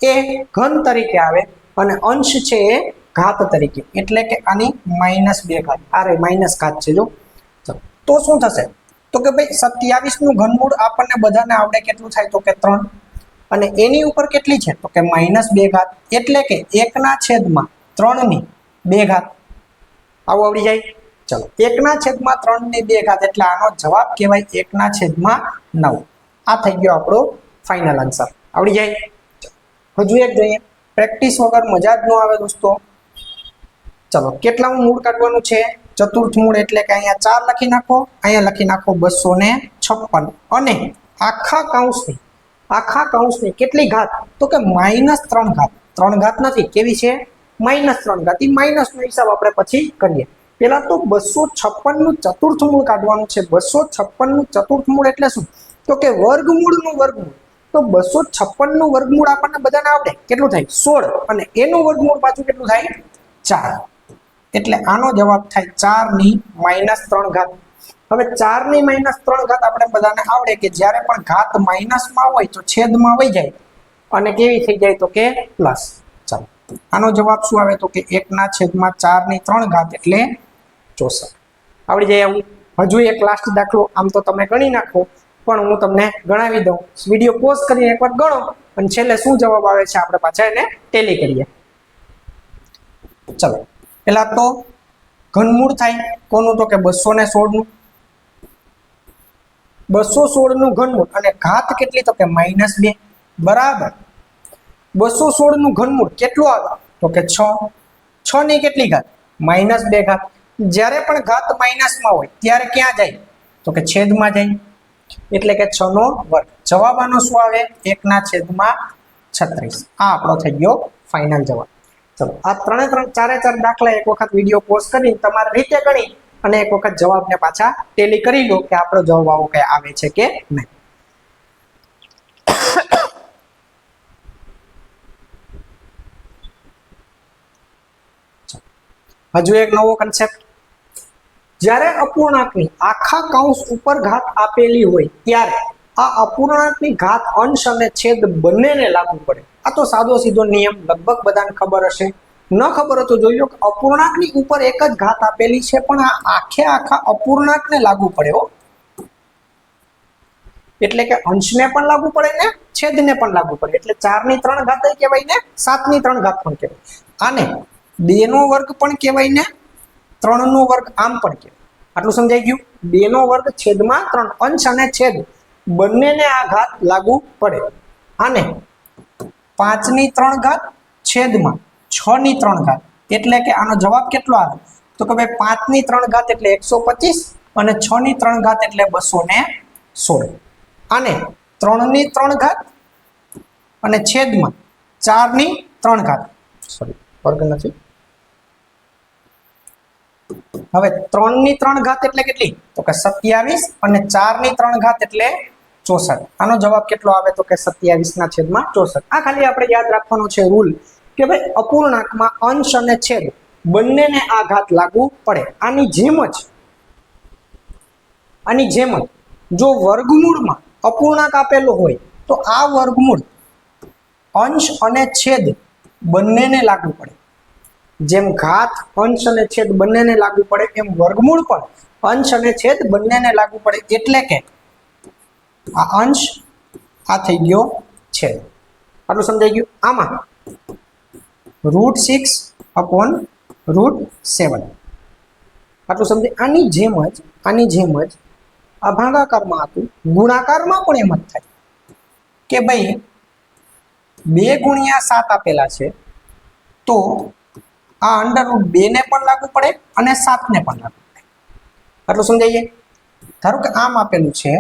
એ ઘન તરીકે આવે અને અંશ છે એ ઘાત તરીકે, એટલે કે આની -2 ઘાત. અરે માઇનસ ઘાત છે જો. તો શું થશે? તો કે ભાઈ 27 નું ઘનમૂળ આપણને બધાને આવડે કેટલું થાય? તો કે 3 અને એની ઉપર કેટલી છે? તો કે -2 ઘાત, એટલે કે 1 ના છેદમાં 3 ની 2 ઘાત. આવું આવડી જાય? ચલો 1 ના છેદમાં 3 ની 2 ઘાત એટલે આનો જવાબ કહેવાય 1 ના છેદમાં 9. આ થઈ ગયો આપણો ફાઇનલ આન્સર. આવડી જાય? હજુ એક જોઈએ. પ્રેક્ટિસ વગર મજા જ ન આવે દોસ્તો. ચલો કેટલામું મૂળ કાઢવાનું છે? ચતુર્થ મૂળ, એટલે કે અહીંયા 4 લખી નાખો, અહીંયા લખી નાખો 256 અને આખા કૌંસની કેટલી ઘાત? તો કે -3 ઘાત. 3 ઘાત નથી, કેવી છે? -3 ઘાત. એ માઇનસ નો હિસાબ આપણે પછી કરીએ. પેલા તો 256 નું ચતુર્થ મૂળ કાઢવાનું છે. 256 નું ચતુર્થ મૂળ એટલે શું? તો કે વર્ગમૂળનું વર્ગમૂળ. તો 256 નું વર્ગમૂળ આપણને બધાને આવડે કેટલું થાય? 16 અને એનું વર્ગમૂળ પાછું કેટલું થાય? 4. એટલે આનો જવાબ થાય 4 ની -3 ઘાત. હવે 4 ની -3 ઘાત આપણે બધાને આવડે કે જ્યારે પણ ઘાત માઇનસમાં હોય તો છેદમાં વહી જાય અને કેવી થઈ જાય? તો કે પ્લસ. ચાલો આનો જવાબ શું આવે? તો કે 1 ના છેદમાં 4 ની 3 ઘાત એટલે 64. આવડી જાય આવું? હજુ એક લાસ્ટ દાખલો. આમ તો તમે ગણી નાખો પણ હું તમને ગણાવી દઉં. વિડીયો પોઝ કરીને એકવાર ગણો અને છેલ્લે શું જવાબ આવે છે આપણે પાછા એને ટેલી કરીએ. ચલો પેલા તો ઘનમૂળ થાય કોનું? તો કે 216 નું. 216 નું ઘનમૂળ અને ઘાત કેટલી? તો કે -2. બરાબર. 216 નું ઘનમૂળ કેટલું આવે? તો કે 6. 6 ની કેટલી ઘાત? -2 ઘાત. જ્યારે પણ ઘાત માઇનસમાં હોય ત્યારે ક્યાં જાય? તો કે છેદમાં જાય, એટલે કે 6 નો વર્ગ. જવાબ આનો શું આવે? 1 ના છેદમાં 36. આ આપણો થઈ ગયો ફાઇનલ જવાબ. ચલો આ ચારે ચાર દાખલા એક વખત વિડીયો પોઝ કરી તમારી રીતે ગણી અને એક વખત જવાબને પાછા ટેલી કરી લો કે આપણો જવાબ આવો કઈ આવે છે કે નહીં. હજુ એક નવો કન્સેપ્ટ. જ્યારે અપૂર્ણાંકની આખા કૌંસ ઉપર ઘાત આપેલી હોય ત્યારે આ અપૂર્ણાંકની ઘાત અંશ અને છેદ બંનેને લાગુ પડે. આ તો સાદો સીધો નિયમ, લગભગ બધાને ખબર હશે. ન ખબર હોય તો જોઈ લો કે અપૂર્ણાંકની ઉપર એક જ ઘાત આપેલી છે પણ આ આખા અપૂર્ણાંકને લાગુ પડે હો. એટલે કે અંશને પણ લાગુ પડે ને છેદને પણ લાગુ પડે. એટલે 4 ની 3 ઘાત કહેવાય ને 7 ની 3 ઘાત પણ કહેવાય. આને 2 નો વર્ગ પણ કહેવાય ને 3 નો વર્ગ આમ પણ કહેવાય. આટલું સમજાઈ ગયું? 2 નો વર્ગ છેદમાં 3. અંશ અને છેદ બંનેને આ ઘાત લાગુ પડે. આને 5 ની 3 ઘાત છેદમાં 6 ની 3 ઘાત, એટલે કે આનો જવાબ કેટલો આવે? તો કે ભાઈ 5 ની 3 ઘાત એટલે 125 અને 6 ની 3 ઘાત એટલે 216. આને 3 ની 3 ઘાત અને છેદમાં 4 ની 3 ઘાત, સોરી વર્ગ નથી. હવે 3 ની 3 ઘાત એટલે કેટલી? તો કે 27 અને 4 ની 3 ઘાત એટલે 64. આનો જવાબ કેટલો આવે? તો કે 27 ના છેદમાં 64. આ ખાલી આપણે યાદ રાખવાનો છે રૂલ કે ભાઈ અપૂર્ણાંકમાં અંશ અને છેદ બંનેને આ ઘાત લાગુ પડે. આની જેમ જ જો વર્ગમૂળમાં અપૂર્ણાંક આપેલો હોય તો આ વર્ગમૂળ અંશ અને છેદ બંનેને લાગુ પડે. જેમ ઘાત અંશ અને છેદ બંનેને લાગુ પડે એમ વર્ગમૂળ પણ અંશ અને છેદ બંનેને લાગુ પડે એટલે કે આ અંશ આ થઈ ગયો છેદ. આટલું સમજાઈ ગયું. આમાં √6/√7 આટલું સમજાય. આની જેમ જ આ ભાગાકારમાં હતું, ગુણાકારમાં પણ એમ જ થાય કે ભાઈ 2 × 7 આપેલા છે તો આ √2 ને પણ લાગુ પડે અને 7 ને પણ લાગુ પડે. આટલું સમજાય. ધારો કે આમ આપેલું છે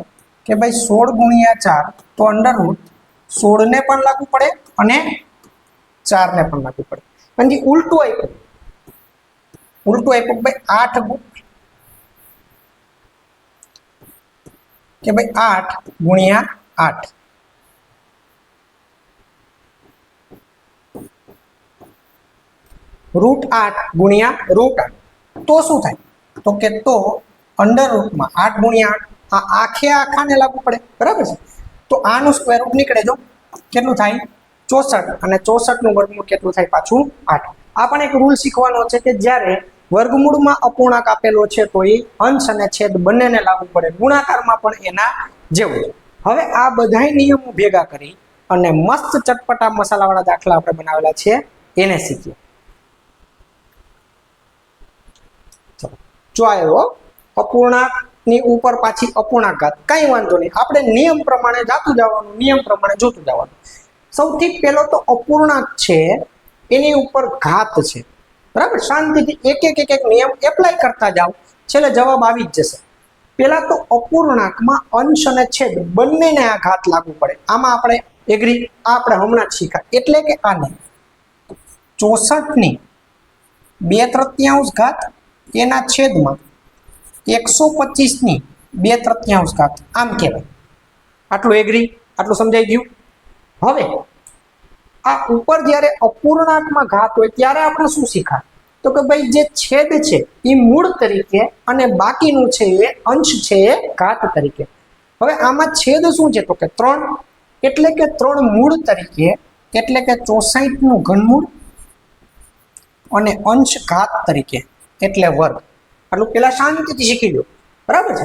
કે ભાઈ 16 × 4 તો √16 ને પણ લાગુ પડે અને 4 ને પણ લાગુ પડે. અને જે ઉલટું આપ્યું ભાઈ 8 કે ભાઈ 8 × 8 √8 × √8 તો શું થાય તો કે તો અંડરરૂટમાં 8 × 8 આ આખાને લાગુ પડે. બરાબર છે. તો આનું સ્ક્વેર રૂટ નીકળે. જો કેટલું થાય 64 અને 64 નું વર્ગમૂળ કેટલું થાય પાછું 8. આ પણ એક રૂલ શીખવાનો છે કે જ્યારે વર્ગમૂળમાં અપૂર્ણાંક આપેલો છે તો એ અંશ અને છેદ બંનેને લાગુ પડે. ગુણાકારમાં પણ એના જેવું. હવે આ બધાય નિયમો ભેગા કરી અને મસ્ત ચટપટા મસાલાવાળા દાખલા આપણે બનાવેલા છે એને શીખીએ. જો આવ્યો અપૂર્ણાંક ની ઉપર પાછી અપૂર્ણાંક ઘાત, કઈ વાંધો નહીં, આપણે નિયમ પ્રમાણે જાતું જવાનું, નિયમ પ્રમાણે જોતું જવાનું. સૌથી પહેલો તો અપૂર્ણાંક છે એની ઉપર ઘાત છે. બરાબર. શાંતિથી એક એક નિયમ એપ્લાય કરતા જાઓ, છેલ્લે જવાબ આવી જ જશે. પહેલા તો અપૂર્ણાંકમાં અંશ અને છેદ બંનેને આ ઘાત લાગુ પડે. આમાં આપણે એગ્રી, આપણે હમણાં જ શીખ્યા. એટલે કે આને 64 ની 2/3 ઘાત એના છેદમાં 125 ની 2/3 ઘાત આમ કહેવાય. આટલું એગ્રી, આટલું સમજાઈ ગયું. હવે આ ઉપર જ્યારે અપૂર્ણાંકમાં ઘાત હોય ત્યારે આપણે શું શીખ્યા તો કે ભાઈ જે છેદ છે એ મૂળ તરીકે અને બાકીનું છે એ અંશ છે એ ઘાત તરીકે. હવે આમાં છેદ શું છે તો કે 3 એટલે કે 3 મૂળ તરીકે એટલે કે 64 નું ઘનમૂળ અને અંશ ઘાત તરીકે એટલે વર્ગ. આટલું પેલા શાંતિથી શીખી લો. બરાબર છે.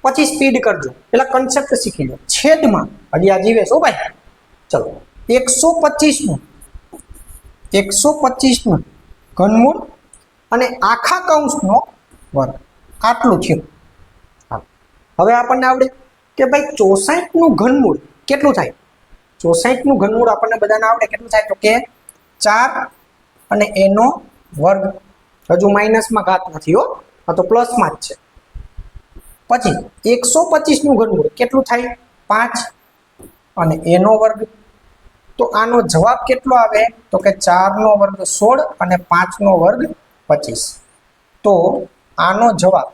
પછી સ્પીડ કરજો, પેલા કન્સેપ્ટ શીખી લો. છેદમાં હજી આ જીવે છો ભાઈ. ચલો 125 નું ઘનમૂળ અને આખા કૌંસનો વર્ગ આટલું થયું. હવે આપણને આવડે કે ભાઈ 64 નું ઘનમૂળ કેટલું થાય. 64 નું ઘનમૂળ આપણને બધાને આવડે કેટલું થાય તો કે 4 અને એનો વર્ગ. હજુ માઇનસમાં ઘાત નથી હો, આ તો પ્લસમાં જ છે. પછી 125 નું ઘનમૂળ કેટલું થાય 5 અને એનો વર્ગ. તો આનો જવાબ કેટલો આવે તો કે 4 નો વર્ગ 16 અને 5 નો વર્ગ 25. તો આનો જવાબ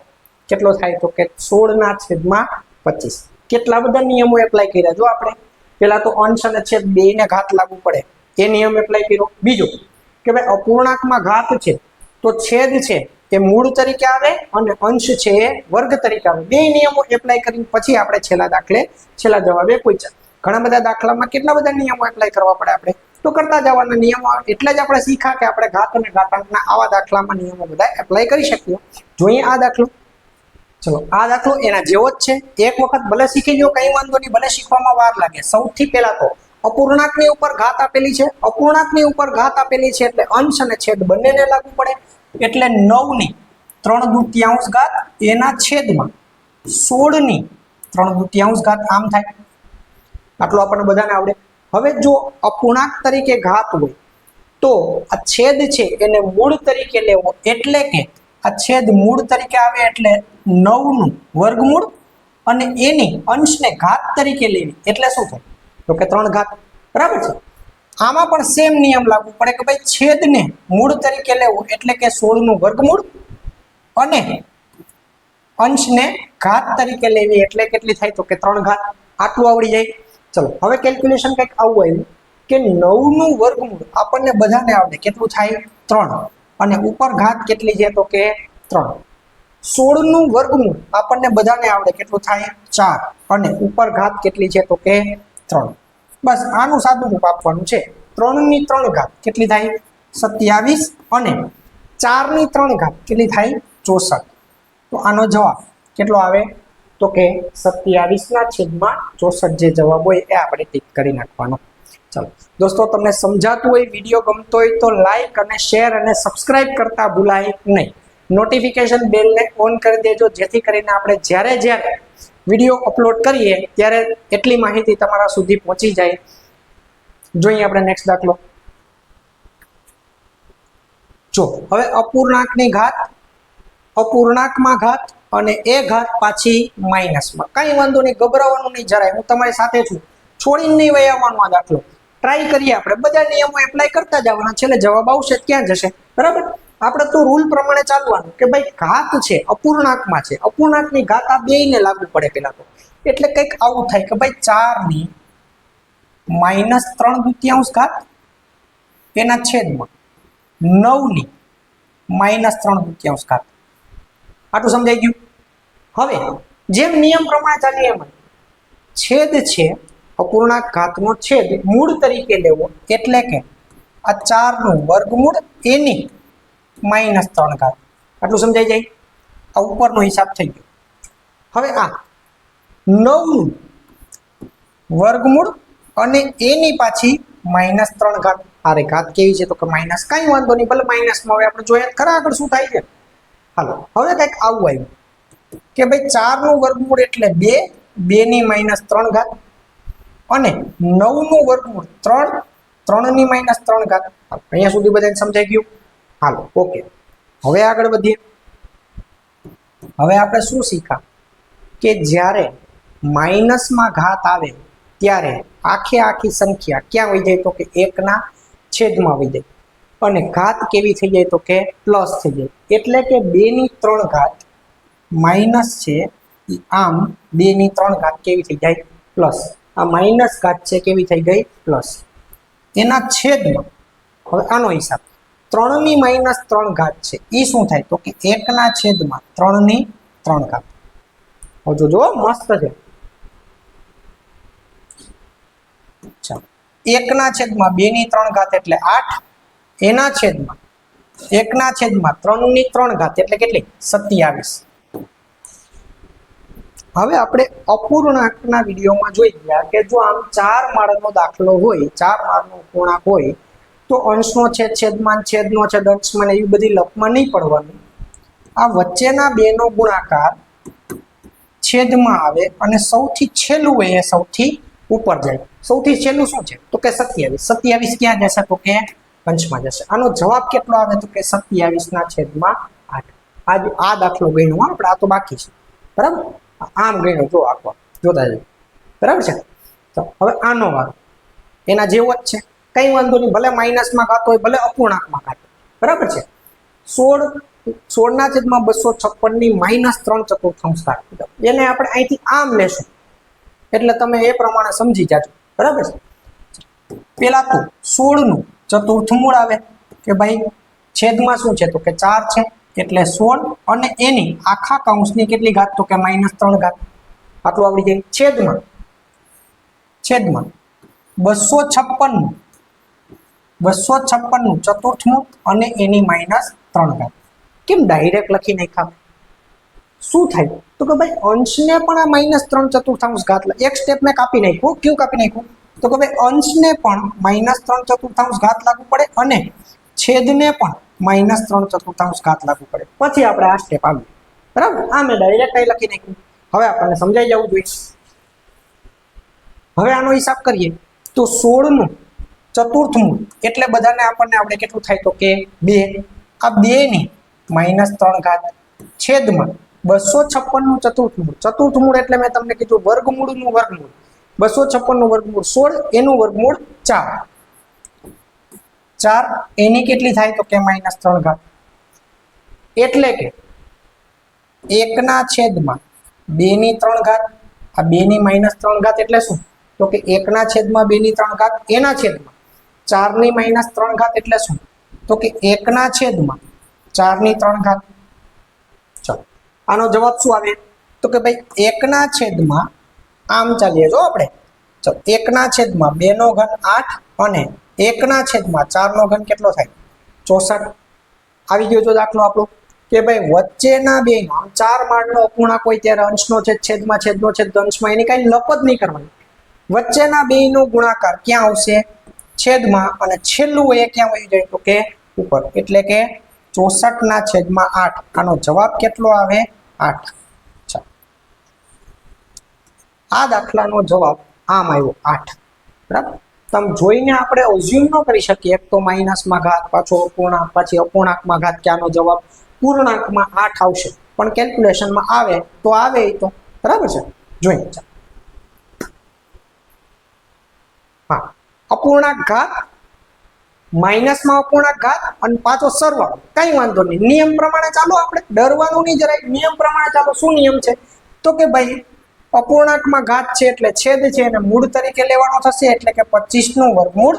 કેટલો થાય તો કે 16/25. કેટલા બધા નિયમો એપ્લાય કર્યા. જો આપણે પેલા તો અંશ અને છેદ બેયને ઘાત લાગુ પડે એ નિયમ એપ્લાય કર્યો. બીજો કે ભાઈ અપૂર્ણાંકમાં ઘાત છે તો છેદ છે એ મૂળ તરીકે આવે અને અંશ છે એ વર્ગ તરીકે આવે. બે નિયમો એપ્લાય કરીને પછી આપણે છેલ્લા જવાબે પહોંચ્યા. ઘણા બધા દાખલામાં કેટલા બધા નિયમો એપ્લાય કરવા પડે આપણે તો કરતા જવાના નિયમો. એટલે જ આપણે શીખ્યા કે આપણે ઘાત અને ઘાતાંકના આવા દાખલામાં નિયમો બધા એપ્લાય કરી શકીએ. જોઈએ આ દાખલો. ચલો આ દાખલો એના જેવો જ છે. એક વખત ભલે શીખી લો, કઈ વાંધો નહીં, ભલે શીખવામાં વાર લાગે. સૌથી પહેલા તો અપૂર્ણાંકની ઉપર ઘાત આપેલી છે. અપૂર્ણાંકની ઉપર ઘાત આપેલી છે એટલે અંશ અને છેદ બંનેને લાગુ પડે. એટલે 9 ની 3/2 ઘાત એના છેદમાં 16 ની 3/2 ઘાત આમ થાય. આટલું આપણને બધાને આવડે. હવે જો અપૂર્ણાંક તરીકે ઘાત હોય તો આ છેદ છે એને મૂળ તરીકે લેવો. એટલે કે આ છેદ મૂળ તરીકે આવે એટલે 9 નું વર્ગમૂળ અને એની અંશને ઘાત તરીકે લેવી એટલે શું થાય તો કે 3 ઘાત. બરાબર છે. આમાં પણ સેમ નિયમ લાગુ પડે કે ભાઈ છેદને મૂળ તરીકે લેવું એટલે કે 16 નું વર્ગમૂળ અને અંશને ઘાત તરીકે લેવી એટલે કેટલી થાય તો કે 3 ઘાત. આટલું આવડી જાય. ચલો હવે કેલ્ક્યુલેશન કંઈક આવું આવ્યું કે 9 નું વર્ગમૂળ આપણને બધાને આવડે કેટલું થાય 3 અને ઉપર ઘાત કેટલી છે તો કે 3. 16 નું વર્ગમૂળ આપણને બધાને આવડે કેટલું થાય 4 અને ઉપર ઘાત કેટલી છે તો કે 3. બસ આનું સાદું રૂપ આપવાનું છે. 3 ની 3 ઘાત કેટલી થાય 27 અને 4 ની 3 ઘાત કેટલી થાય 64. તો આનો જવાબ કેટલો આવે તો કે 27/64 જે જવાબ હોય એ આપણે ટીક કરી નાખવાનો. ચાલો દોસ્તો, તમને સમજાતું હોય, વિડીયો ગમતો હોય તો લાઈક અને શેર અને સબસ્ક્રાઇબ કરતા ભૂલાય નહીં. નોટિફિકેશન બેલને ઓન કરી દેજો, જેથી કરીને આપણે જ્યારે વિડીયો અપલોડ કરીએ ત્યારે એટલી માહિતી તમારા સુધી પહોંચી જાય. જોઈએ આપણે નેક્સ્ટ દાખલો. જો હવે અપૂર્ણાંકની ઘાત, અપૂર્ણાંકમાં ઘાત અને એ ઘાત પાછી માઇનસમાં. કઈ વાંધો નહીં, ગભરાવાનું નહીં જરાય. હું તમારી સાથે છું, છોડીને નહીં વહી આવવાનો આ દાખલો. ટ્રાય કરીએ આપણે, બધા નિયમો એપ્લાય કરતા જવાના, છેલ્લે જવાબ આવશે ક્યાં જશે. બરાબર, આપણે તો રૂલ પ્રમાણે ચાલવાનું કે ભાઈ ઘાત છે, અપૂર્ણાંકમાં છે, અપૂર્ણાંકની ઘાત આ બેયને લાગુ પડે પેલા તો. એટલે કંઈક આવું થાય કે ભાઈ 4 ની -3/2 ઘાત એના છેદમાં 9 ની -3/2 ઘાત. આટલું સમજાઈ ગયું? હવે જેમ નિયમ પ્રમાણે ચાલીએ એમ છેદ છે, અપૂર્ણાંક ઘાતનો છેદ મૂળ તરીકે લેવો, એટલે કે આ 4 નું વર્ગમૂળ એની -3 ઘાત. આટલું સમજાઈ જાય? આ ઉપરનો હિસાબ થઈ ગયો. હવે આ 9 નું વર્ગમૂળ અને એની પાછી -3 ઘાત. અરે ઘાત કેવી છે તો કે માઇનસ. કઈ વાંધો નહીં, ભલે માઇનસમાં. હવે આપણે જોઈએ ખરા આગળ શું થાય છે. હાલો, હવે કંઈક આવું આવ્યું કે ભાઈ 4 નું વર્ગમૂળ એટલે 2, 2 ની -3 ઘાત અને 9 નું વર્ગમૂળ 3, 3 ની -3 ઘાત. અહીંયા સુધી બધાને સમજાઈ ગયું? હાલો, ઓકે. હવે આગળ વધીએ. હવે આપણે શું શીખ્યા કે જ્યારે માઇનસમાં ઘાત આવે ત્યારે આખી સંખ્યા ક્યાં વહી જાય તો કે 1 ના છેદમાં વહી જાય, અને ઘાત કેવી થઈ જાય તો કે પ્લસ થઈ જાય. એટલે કે 2 ની 3 ઘાત માઇનસ છે, આમ 2 ની 3 ઘાત કેવી થઈ જાય પ્લસ. આ માઇનસ ઘાત છે કેવી થઈ ગઈ પ્લસ. એના છેદમાં હવે આનો હિસાબ 3 ની -3 ઘાત છે, એ શું થાય તો કે 1 ના છેદમાં 3 ની 3 ઘાત. હવે જોજો મસ્ત છે. 1 ના છેદમાં 2 ની 3 ઘાત એટલે 8, એના છેદમાં 1 ના છેદમાં 3 ની 3 ઘાત એટલે કેટલી 27. હવે આપણે અપૂર્ણાંકના વિડીયોમાં જોઈ ગયા કે જો આમ 4 માળનો દાખલો હોય, 4 માળનો અપૂર્ણાંક હોય તો અંશનો છેદ, છેદમાન, છેદનો છેદ, અંશમાન એવી બધી લપમાં નહીં પડવાનું. આ વચ્ચેના બેનો ગુણાકાર છેદમાં આવે અને સૌથી છેલ્લું હોય એ સૌથી ઉપર જાય. સૌથી છેલ્લું શું છે તો કે 27. 27 ક્યાં જશે તો કે અંશમાં જશે. આનો જવાબ કેટલો આવે તો કે 27/8. આ દાખલો ગણ્યો આપણે, આ તો બાકી છે. બરાબર, આમ ગણ્યો જો આખો જોતા જાય. બરાબર છે. તો હવે આનો વારો એના જેવો જ છે, કઈ વાંધો નહીં, ભલે માઇનસમાં ઘાત હોય, ભલે અપૂર્ણાંકમાં ઘાત. બરાબર છે. 16 ના છેદમાં 256 ની -3/4 ઘાત. એને આપણે અહીંથી આમ લેશું એટલે તમે એ પ્રમાણે સમજી જાજો. બરાબર છે. પેલા તો 16 નું ચતુર્થ મૂળ આવે કે ભાઈ છેદમાં શું છે તો કે 4 છે એટલે 16 અને એની આખા કૌંસની કેટલી ઘાત તો કે -3 ઘાત. આટલું આવડી જાય. છેદમાં 256 નું ચતુર્થ મૂળ અને એની -3 ઘાત. કેમ ડાયરેક્ટ લખી નાખ્યા? શું થાય તો કે ભાઈ અંશને પણ આ -3/4 ઘાત, એક સ્ટેપ મેં કાપી નાખ્યું. ક્યું કાપી નાખ્યું તો કે ભાઈ અંશને પણ -3/4 ઘાત લાગુ પડે અને છેદને પણ -3/4 ઘાત લાગુ પડે. પછી આપણે આ સ્ટેપ આવ્યું. બરાબર, આ મેં ડાયરેક્ટ કઈ લખી નાખ્યું. હવે આપણને સમજાઈ જવું જોઈએ. હવે આનો હિસાબ કરીએ તો 16 નું ચતુર્થ મૂળ એટલે બધાને આપણને આપણે કેટલું થાય તો કે 2. આ 2 ની -3 ઘાત છેદમાં 256 નું ચતુર્થ મૂળ. ચતુર્થ મૂળ એટલે મેં તમને કીધું વર્ગમૂળનું વર્ગમૂળ. 256 નું વર્ગમૂળ 16, એનું વર્ગમૂળ 4. 4 એની કેટલી થાય તો કે -3 ઘાત. એટલે કે 1 ના છેદમાં 2 ની 3 ઘાત. આ 2 ની -3 ઘાત એટલે શું તો કે 1 ના છેદમાં 2 ની 3 ઘાત એના છેદમાં 4 ની -3 ઘાત એટલે શું તો કે 1 ના છેદમાં 4 ની 3 ઘાત. ચાલો, આનો જવાબ શું આવે તો કે ભાઈ 1 ના છેદમાં આમ ચાલીએ જો આપણે. ચલો, 1 ના છેદમાં 2 નો ઘન 8 અને 1 ના છેદમાં 4 નો ઘન કેટલો થાય 64. આવી ગયો જો દાખલો આપણો. કે ભાઈ વચ્ચેના બે આમ 4 માળનો અપૂર્ણાંક હોય ત્યારે અંશનો છેદ છેદમાં છેદનો છેદ અંશમાં એની કઈ લપ જ નહીં કરવાની. વચ્ચેના બેયનો ગુણાકાર ક્યાં આવશે? છેદમાં, અને છેલ્લું એ ક્યાં વહી જાય તો કે ઉપર, એટલે કે 64/8. આનો જવાબ કેટલો આવે? 8. આ દાખલાનો જવાબ આમ આવ્યો 8. બરાબર. તમે જોઈને આપણે અઝ્યુમ ન કરી શકીએ, એક તો માઇનસમાં ઘાત, પાછો અપૂર્ણાંક, પછી અપૂર્ણાંકમાં ઘાત, કે આનો જવાબ પૂર્ણાંકમાં 8 આવશે. પણ કેલ્ક્યુલેશનમાં આવે તો આવે તો બરાબર છે. જોઈએ હા, અપૂર્ણાંક ઘાત, માઇનસમાં અપૂર્ણાંક ઘાત અને પાછો સરવાળો, કઈ વાંધો નહીં. નિયમ પ્રમાણે ચાલો, આપણે ડરવાનું નહીં જરાય. નિયમ પ્રમાણે ચાલો. શું નિયમ છે? તો કે ભાઈ અપૂર્ણાંકમાં ઘાત છે એટલે છેદ છે એને મૂળ તરીકે લેવાનો થશે, એટલે કે 25 નું વર્ગમૂળ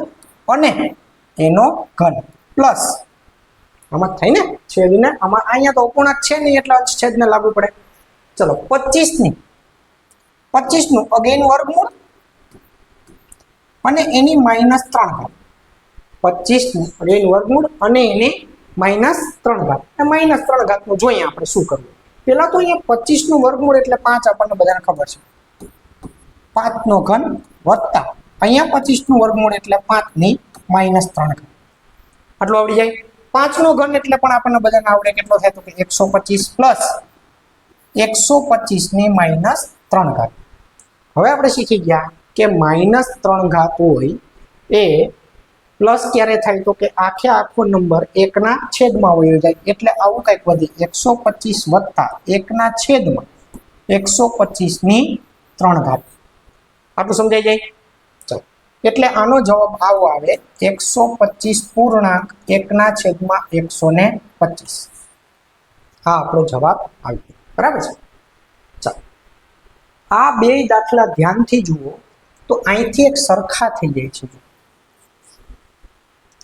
અને એનો ઘન પ્લસ આમાં થાય ને છેદને, આમાં અહીંયા તો અપૂર્ણાંક છે નહીં એટલે અંશ છેદને લાગુ પડે. ચલો 25 નું અગેન વર્ગમૂળ અને એની -3 ઘાત. 25 નું અગેન વર્ગમૂળ અને એની -3 ઘાત. -3 ઘાતનું જોઈએ આપણે શું કરવું. પેલા તો અહીંયા 25 નું વર્ગમૂળ એટલે 5 આપણને બધાને ખબર છે. 5 નો ઘન વત્તા અહીંયા 25 નું વર્ગમૂળ એટલે 5 ની -3 ઘાત. આટલું આવડી જાય. 5 નો ઘન એટલે પણ આપણને બધાને આવડે, કેટલો થાય તો કે 125 પ્લસ 125 ની -3 ઘાત. હવે આપણે શીખી ગયા કે -3 ઘાત હોય એ પ્લસ ક્યારે થાય તો કે આખે આખો નંબર 1 ના છેદમાં વયો જાય, એટલે આવું કંઈક વધી 125 વત્તા 1 ના છેદમાં 125 ની 3 ઘાત. આટલું સમજાઈ જાય? ચલો, એટલે આનો જવાબ આવો આવે 125 પૂર્ણાંક 1 ના છેદમાં 125. હા, આપણો જવાબ આવ્યો. બરાબર છે. ચાલો, આ બે દાખલા ધ્યાનથી જુઓ તો અહીંથી એક સરખા થઈ જાય છે.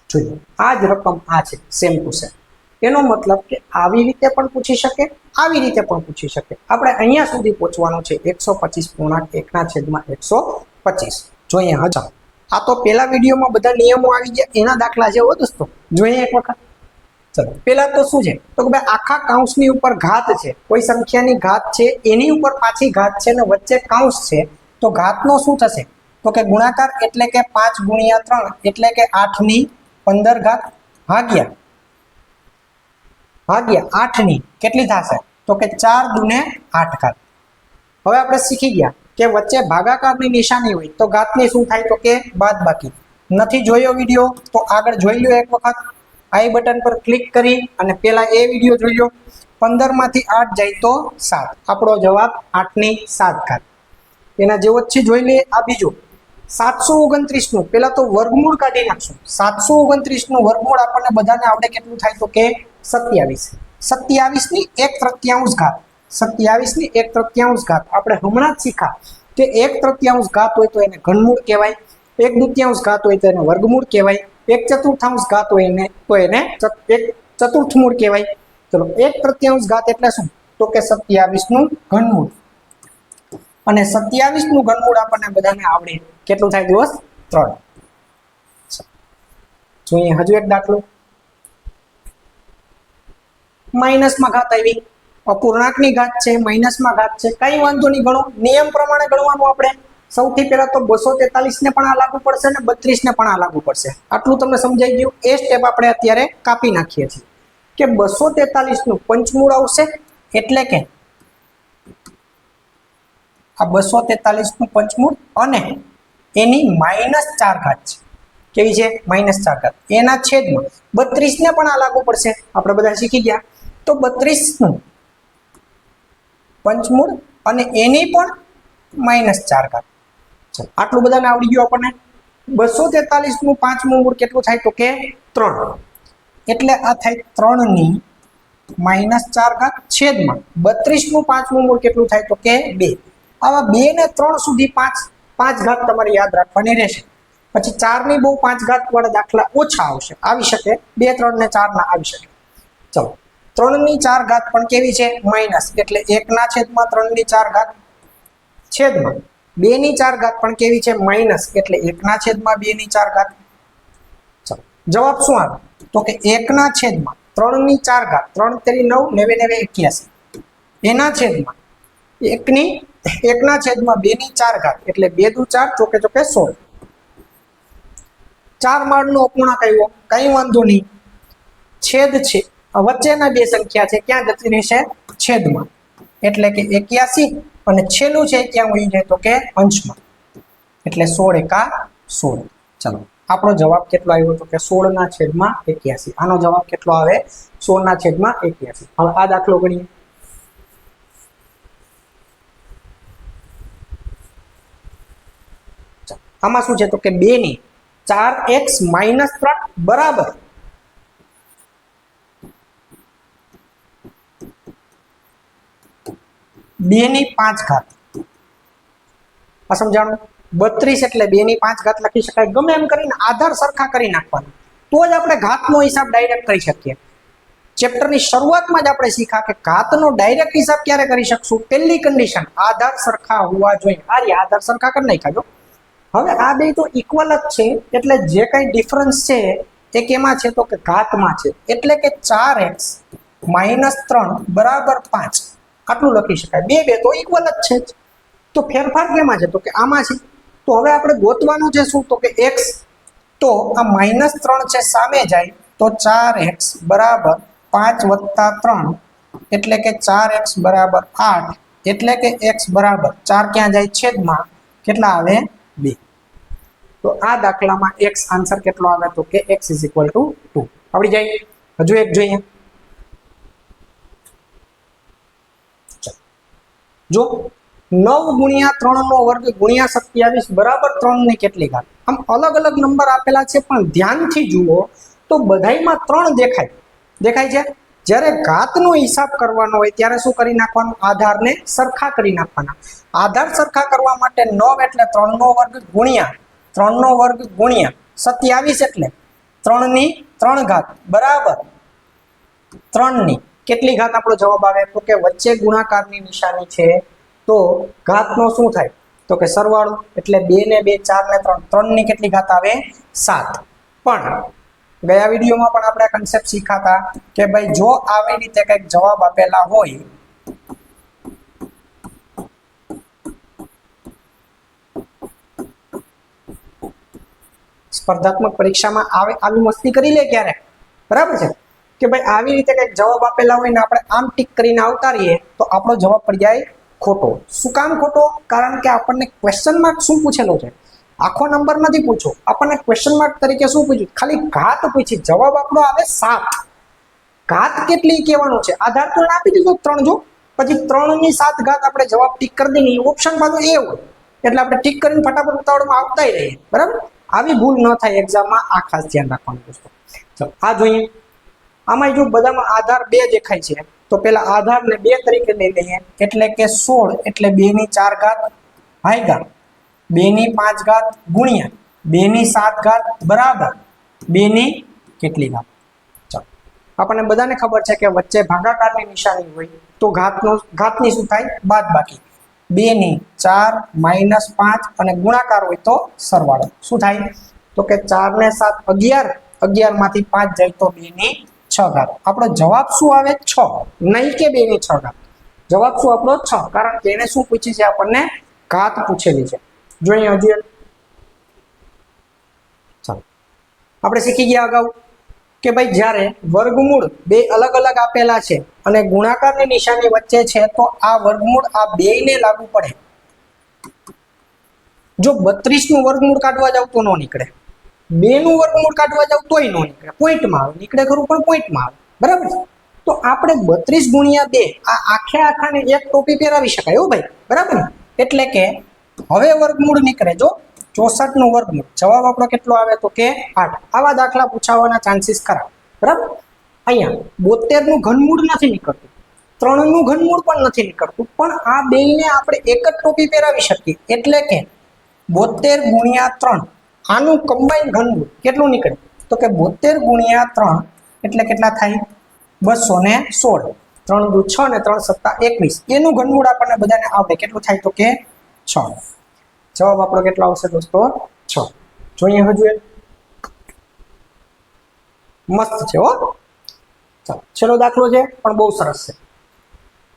જોઈએ, આ જ રકમ આ છે, સેમ ટુ સેમ. એનો મતલબ કે આવી રીતે પણ પૂછી શકે, આવી રીતે પણ પૂછી શકે. આપણે અહીંયા સુધી પહોંચવાનું છે 125 પૂર્ણાંક 1 ના છેદમાં 125. જોઈએ. હા, આ તો પેલા વિડીયોમાં બધા નિયમો આવી ગયા, એના દાખલા છે દોસ્તો. જોઈએ એક વખત. ચલો, પેલા તો શું છે તો કે ભાઈ આખા કૌંસની ઉપર ઘાત છે, કોઈ સંખ્યાની ઘાત છે, એની ઉપર પાછી ઘાત છે ને વચ્ચે કૌંસ છે, તો ઘાતનો શું થશે તો કે ગુણાકાર, એટલે કે 5 × 3 એટલે કે 8 ની 15 ઘાત ભાગ્યા 8 ની કેટલી થશે તો કે 4 દુને 8 ઘાત. હવે આપણે શીખી ગયા કે વચ્ચે ભાગાકારની નિશાની હોય તો ઘાતની શું થાય તો કે બાદબાકી. નથી જોયો વિડીયો તો આગળ જોઈ લો એક વખત. આઈ બટન પર ક્લિક કરી અને પેલા એ વિડીયો જોઈ લો. 15 માંથી 8 જાય તો 7. આપણો જવાબ 8 ની 7 ઘાત. એના જેવો જ છે, જોઈ લઈએ. આ બીજો 729 નું પેલા તો વર્ગમૂળ કાઢી નાખશું. 729 નું વર્ગમૂળ આપણને બધાને આવડે, કેટલું થાય તો કે 27. 27 ની 1/3 ઘાત. 27 ની 1/3 ઘાત આપણે હમણાં જ શીખા કે 1/3 ઘાત હોય તો એને ઘનમૂળ કહેવાય, 1/2 ઘાત હોય તો એને વર્ગમૂળ કહેવાય, 1/4 ઘાત હોય એને તો એને 1/4 મૂળ કહેવાય. ચલો, 1/3 ઘાત એટલે શું તો કે 27 નું ઘનમૂળ. અને 27 નું ઘનમૂળ આપણને બધાને આવડે, કેટલું થાય દોસ્ત? 3. જોઈએ હજુ એક દાખલો. માઇનસમાં ઘાત આવી, અપૂર્ણાંકની ઘાત છે, માઇનસમાં ઘાત છે, કઈ વાંધો નહીં, ગણો. નિયમ પ્રમાણે ગણવાનું આપણે. સૌથી પહેલા તો 243 ને પણ આ લાગુ પડશે ને 32 ને પણ આ લાગુ પડશે. આટલું તમને સમજાઈ ગયું. એ સ્ટેપ આપણે અત્યારે કાપી નાખીએ છીએ કે 243 નું પંચમૂળ આવશે, એટલે કે આ 243 નું પંચમૂળ અને એની -4 ઘાત છે. કેવી છે? -4 ઘાત. એના છેદમાં 32 ને પણ આ લાગુ પડશે. આપણે બધા શીખી ગયા. તો 32 નું પંચમૂળ અને એની પણ -4 ઘાત. ચલો, આટલું બધાને આવડી ગયું આપણને. 243 નું પાંચમું મૂળ કેટલું થાય તો કે 3. એટલે આ થાય 3 ની -4 ઘાત છેદમાં 32 નું પાંચમું મૂળ કેટલું થાય તો કે 2. આવા 2 ને 3 સુધી 5 ઘાત તમારે યાદ રાખવાની રહેશે. પછી 4 ની બહુ 5 ઘાત વાળા દાખલા ઓછા આવશે, આવી શકે 2, 3 ને 4 ના આવી શકે. ચલો, 3 ની 4 ઘાત પણ કેવી છે? માઇનસ, એટલે 1 ના છેદમાં 3 ની 4 ઘાત છેદમાં 2 ની 4 ઘાત પણ કેવી છે? માઇનસ, એટલે 1 ના છેદમાં 2 ની 4 ઘાત. ચલો, જવાબ શું આવે તો કે 1 ના છેદમાં 3 ની 4 ઘાત 3 તેરી 9 9 9 81 એના છેદમાં 1 ના છેદમાં 2 ની 4 ઘાત એટલે 2 દુ 4 ચોકે ચોકે 16 4 માળનો અપૂર્ણાંક આવ્યો, કઈ વાંધો નહીં, છેદ છે વચ્ચેના બે સંખ્યા છે ક્યાં જતી રહેશે? છેદમાં, એટલે કે 81 અને છેલ્લું છે ક્યાં વહી જાય તો કે અંશમાં, એટલે 16 એકા 16. ચલો આપણો જવાબ કેટલો આવ્યો તો કે 16 ના છેદમાં 81. આનો જવાબ કેટલો આવે? 16 ના છેદમાં 81. હવે આ દાખલો ગણીએ. આમાં શું છે તો કે 2 ની 4x - 3 બરાબર 2 ની 5 ઘાત. આ સમજાણું? 32 એટલે 2 ની 5 ઘાત લખી શકાય, ગમે એમ કરીને આધાર સરખા કરી નાખવાનો તો જ આપણે ઘાતનો હિસાબ ડાયરેક્ટ કરી શકીએ. ચેપ્ટરની શરૂઆતમાં જ આપણે શીખ્યા કે ઘાતનો ડાયરેક્ટ હિસાબ ક્યારે કરી શકશું? પહેલી કન્ડિશન આધાર સરખા હોવા જોઈએ. આ આધાર સરખા કરી નાખ્યા. હવે આ બે તો ઇક્વલ જ છે એટલે જે કઈ ડિફરન્સ છે એ કેમાં છે તો કે ઘાતમાં છે, એટલે કે 4x - 3 બરાબર 5 આટલું લખી શકાય. બે બે તો ઇક્વલ જ છે, તો ફેરફાર કેમાં છે તો કે આમાં છે. તો હવે આપણે ગોતવાનું છે શું તો કે x, તો આ -3 છે સામે જાય તો 4x બરાબર 5 + 3 એટલે કે 4x બરાબર 8 એટલે કે x બરાબર 4 ક્યાં જાય? છેદમાં કેટલા આવે? 2. તો આ દાખલામાં x આન્સર કેટલો આવે તો કે x = 2. આવડી જાય? હજુ એક જોઈએ. જો 9 × 3 નો વર્ગ × 27 બરાબર 3 ની કેટલી ઘાત? આમ અલગ અલગ નંબર આપેલા છે પણ ધ્યાનથી જુઓ તો બધાયમાં 3 દેખાય છે. જ્યારે ઘાતનો હિસાબ કરવાનો હોય ત્યારે શું કરી નાખવાનું? આધારને સરખા કરી નાખવાના. આધાર સરખા કરવા માટે 9 એટલે 3 નો વર્ગ ગુણ્યા 3 નો વર્ગ ગુણ્યા 27 એટલે 3 ની 3 ઘાત બરાબર 3 ની કેટલી ઘાત? આપણો જવાબ આવે તો કે વચ્ચે ગુણાકારની નિશાની છે તો ઘાતનો શું થાય તો કે સરવાળો, એટલે 2 ને 2 4 ને 3 3 ની કેટલી ઘાત આવે? 7. પણ ગયા વિડીયોમાં પણ આપણે કન્સેપ્ટ શીખાતા કે ભાઈ જો આવી રીતે કંઈક જવાબ આપેલા હોય સ્પર્ધાત્મક પરીક્ષામાં આવી મસ્તી કરી લે ક્યારે, બરાબર છે કે ભાઈ આવી રીતે કંઈક જવાબ આપેલા હોય ને આપણે આમ ટીક કરીને આવતા રહીએ તો આપણો જવાબ પડી જાય ખોટો. શું કામ ખોટો? કારણ કે આપણને ક્વેશ્ચન માર્ક શું પૂછેલો છે, આખો નંબર નથી પૂછો, આપણને ક્વેશ્ચન માર્ક તરીકે શું પૂછ્યું? ખાલી ઘાત પૂછી. જવાબ આપણો આવે 7. ઘાત કેટલી કહેવાનું છે? આધાર તો આપી દીધો 3. જો પછી 3 ની 7 ઘાત આપણે જવાબ ટીક કરી દઈએ, ઓપ્શન પાછો એ હોય એટલે આપણે ટીક કરીને ફટાફટ ઉતાવળમાં આવતા રહીએ, બરાબર? આવી ભૂલ ન થાય એક્ઝામમાં, આ ખાસ ધ્યાન રાખવાનું દોસ્તો. ચલો આ જોઈએ. આમાં જો બધામાં આધાર 2 દેખાય છે તો પેલા આધારને 2 તરીકે લઈ લઈએ, એટલે કે 16 એટલે 2 ની 4 ઘાત ભાગ્યા 2 ની 5 ઘાત ગુણ્યા 2 ની 7 ઘાત બરાબર 2 ની કેટલી ઘાત? ચલો આપણને બધાને ખબર છે કે વચ્ચે ભાગાકારની નિશાની હોય તો ઘાતની શું થાય? બાદબાકી. 2 ની 4 - 5 અને ગુણાકાર હોય તો સરવાળો. શું થાય તો કે 4 ને 7 11, 11 માંથી 5 જાય તો 2 ની 6 ઘાત. આપણો જવાબ શું આવે? 6, નહીં કે 2 ની 6 ઘાત. જવાબ શું આપણો? 6, કારણ કે એને શું પૂછી છે? આપણને ઘાત પૂછેલી છે. જોઈએ હજી. ચાલો આપણે શીખી ગયા અગાઉ કે ભાઈ જ્યારે વર્ગમૂળ 2 અલગ અલગ આપેલા છે અને ગુણાકારની નિશાની વચ્ચે છે તો આ વર્ગમૂળ આ બેયને લાગુ પડે. જો 32 નું વર્ગમૂળ કાઢવા જાવ તો નો નીકળે, 2 નું વર્ગમૂળ કાઢવા જાવ તોય નો નીકળે, પોઈન્ટમાં આવે, નીકળે ખરું પણ પોઈન્ટમાં આવે, બરાબર? તો આપણે 32 × 2 આ આખે આખાને એક ટોપી પહેરાવી શકાય હો ભાઈ, બરાબર? એટલે કે હવે વર્ગમૂળ નીકળે. જો 64 નું વર્ગમૂળ, જવાબ આપણો કેટલો આવે તો કે 8. આવા દાખલા પૂછાવાના ચાન્સીસ ખરા, બરાબર? અહીંયા 72 નું ઘનમૂળ નથી નીકળતું, 3 નું ઘનમૂળ પણ નથી નીકળતું, પણ આ બેયને આપણે એક જ ટોપી પહેરાવી શકીએ, એટલે કે 72 × 3 આનું કમ્બાઈન ઘનમૂળ કેટલું નીકળે તો કે 72 × 3 એટલે કેટલા થાય? 216. 3 દુ 6 ને 3 સત્તા 21. એનું ઘનમૂળ આપણને બધાને આવડે, કેટલું થાય તો કે 6. જવાબ આપણો કેટલો આવશે દોસ્તો? 6. જોઈએ હજુ એક મસ્ત છે હો. ચાલો છેલ્લો દાખલો છે પણ બહુ સરસ છે.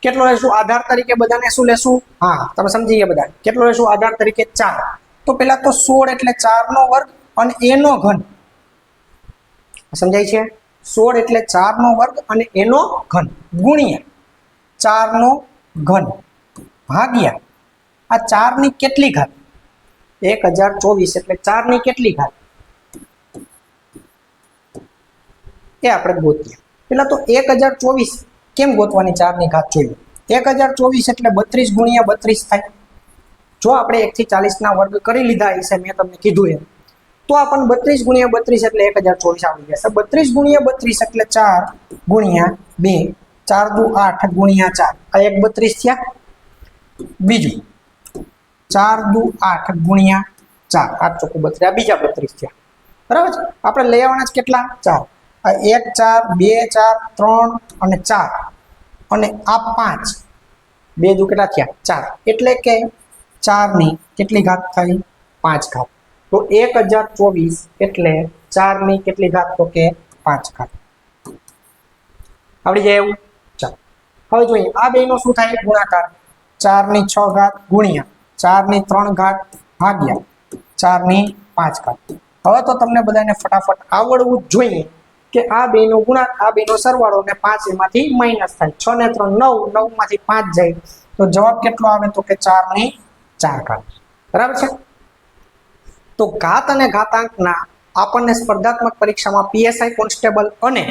કેટલો લેશું આધાર તરીકે? બધાને શું લેશું? હા, તમે સમજી ગયા બધા. કેટલો લેશું આધાર તરીકે? 4. તો પેલા તો 16 એટલે 4 નો વર્ગ અને એનો ઘન. સમજાય છે? 16 એટલે 4 નો વર્ગ અને એનો ઘન ગુણ્યા 4 નો ઘન ભાગ્યા આ 4 ની કેટલી ઘાત? 1024 એટલે 4 ની કેટલી ઘાત એ આપણે ગોતીએ. પેલા તો 1024 કેમ ગોતવાની? 4 ની ઘાત જોઈએ. 1024 એટલે 32 ગુણ્યા 32 થાય. જો આપણે 1 થી 40 ના વર્ગ કરી લીધા હશે, મેં તમને કીધું એમ, તો આપણને 32 ગુણ્યા 32 એટલે 1024 આવી જશે. 32 ગુણ્યા 32 એટલે 4 ગુણ્યા 2, 4 દુ 8 ગુણ્યા 4. આ એક 32 થયા. બીજું 4 દુ 8 ગુણ્યા 4, 8 ચોખ્ખું 32. આ બીજા 32 થયા. બરાબર છે? આપણે લઈ આવવાના કેટલા? 4. આ 1 4 2 4 3 અને 4 અને આ 5. 2 દુ કેટલા થયા? 4. એટલે કે 4 ની કેટલી ઘાત થઈ? 5 ઘાત. તો 1024 એટલે 4 ની કેટલી ઘાત? તો કે 5 ઘાત. આવડી જાય એવું? ચાલો હવે જોઈએ આ બેનો શું થાય? ગુણાકાર. 4 ની 6 ઘાત ગુણ્યા 4 ની 3 ઘાત ભાગ્યા 4 ની 5 ઘાત. હવે તો તમને બધાને ફટાફટ આવડવું જ જોઈએ કે આ બેનો ગુણાકાર, આ બેનો સરવાળો ને 5 એમાંથી માઇનસ થાય. 6 ને 3 9, 9 માંથી 5 જાય તો જવાબ કેટલો આવે? તો કે 4 ની 4 ઘાત. બરાબર છે? તો ઘાત અને ઘાતાંકના આપણને સ્પર્ધાત્મક પરીક્ષામાં પીએસઆઈ કોન્સ્ટેબલ અને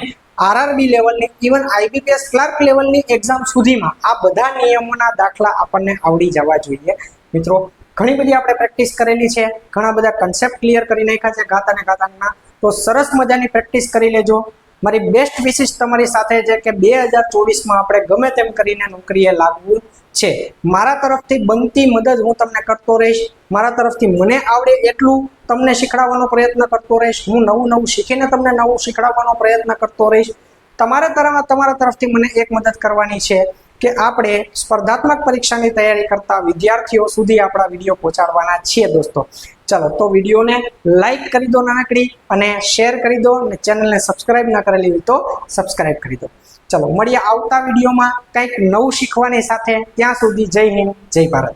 આરઆરબી લેવલની, ઇવન આઈબીપીએસ ક્લાર્ક લેવલની એક્ઝામ સુધીમાં આ બધા નિયમોના દાખલા આપણને આવડી જવા જોઈએ. મિત્રો ઘણી બધી આપણે પ્રેક્ટિસ કરેલી છે, ઘણા બધા કન્સેપ્ટ ક્લિયર કરી નાખ્યા છે ઘાત અને ઘાતાંકના. તો સરસ મજાની પ્રેક્ટિસ કરી લેજો. મારી બેસ્ટ વિશિષ તમારી સાથે છે કે 2024માં આપણે ગમે તેમ કરીને નોકરીએ લાગવું છે. મારા તરફથી બનતી મદદ હું તમને કરતો રહીશ. મારા તરફથી મને આવડે એટલું તમને શીખડાવવાનો પ્રયત્ન કરતો રહીશ. હું નવું શીખીને તમને નવું શીખડાવવાનો પ્રયત્ન કરતો રહીશ. તમારા તરફથી મને એક મદદ કરવાની છે કે આપણે સ્પર્ધાત્મક પરીક્ષાની તૈયારી કરતા વિદ્યાર્થીઓ સુધી આપણા વિડીયો પહોંચાડવાના છીએ દોસ્તો. ચલો તો વિડીયોને લાઈક કરી દો નાનકડી, અને શેર કરી દો, અને ચેનલને સબસ્ક્રાઇબ ના કરેલી હોય તો સબસ્ક્રાઇબ કરી દો. ચલો મળીએ આવતા વિડીયોમાં કંઈક નવું શીખવાની સાથે. ત્યાં સુધી જય હિન્દ, જય ભારત.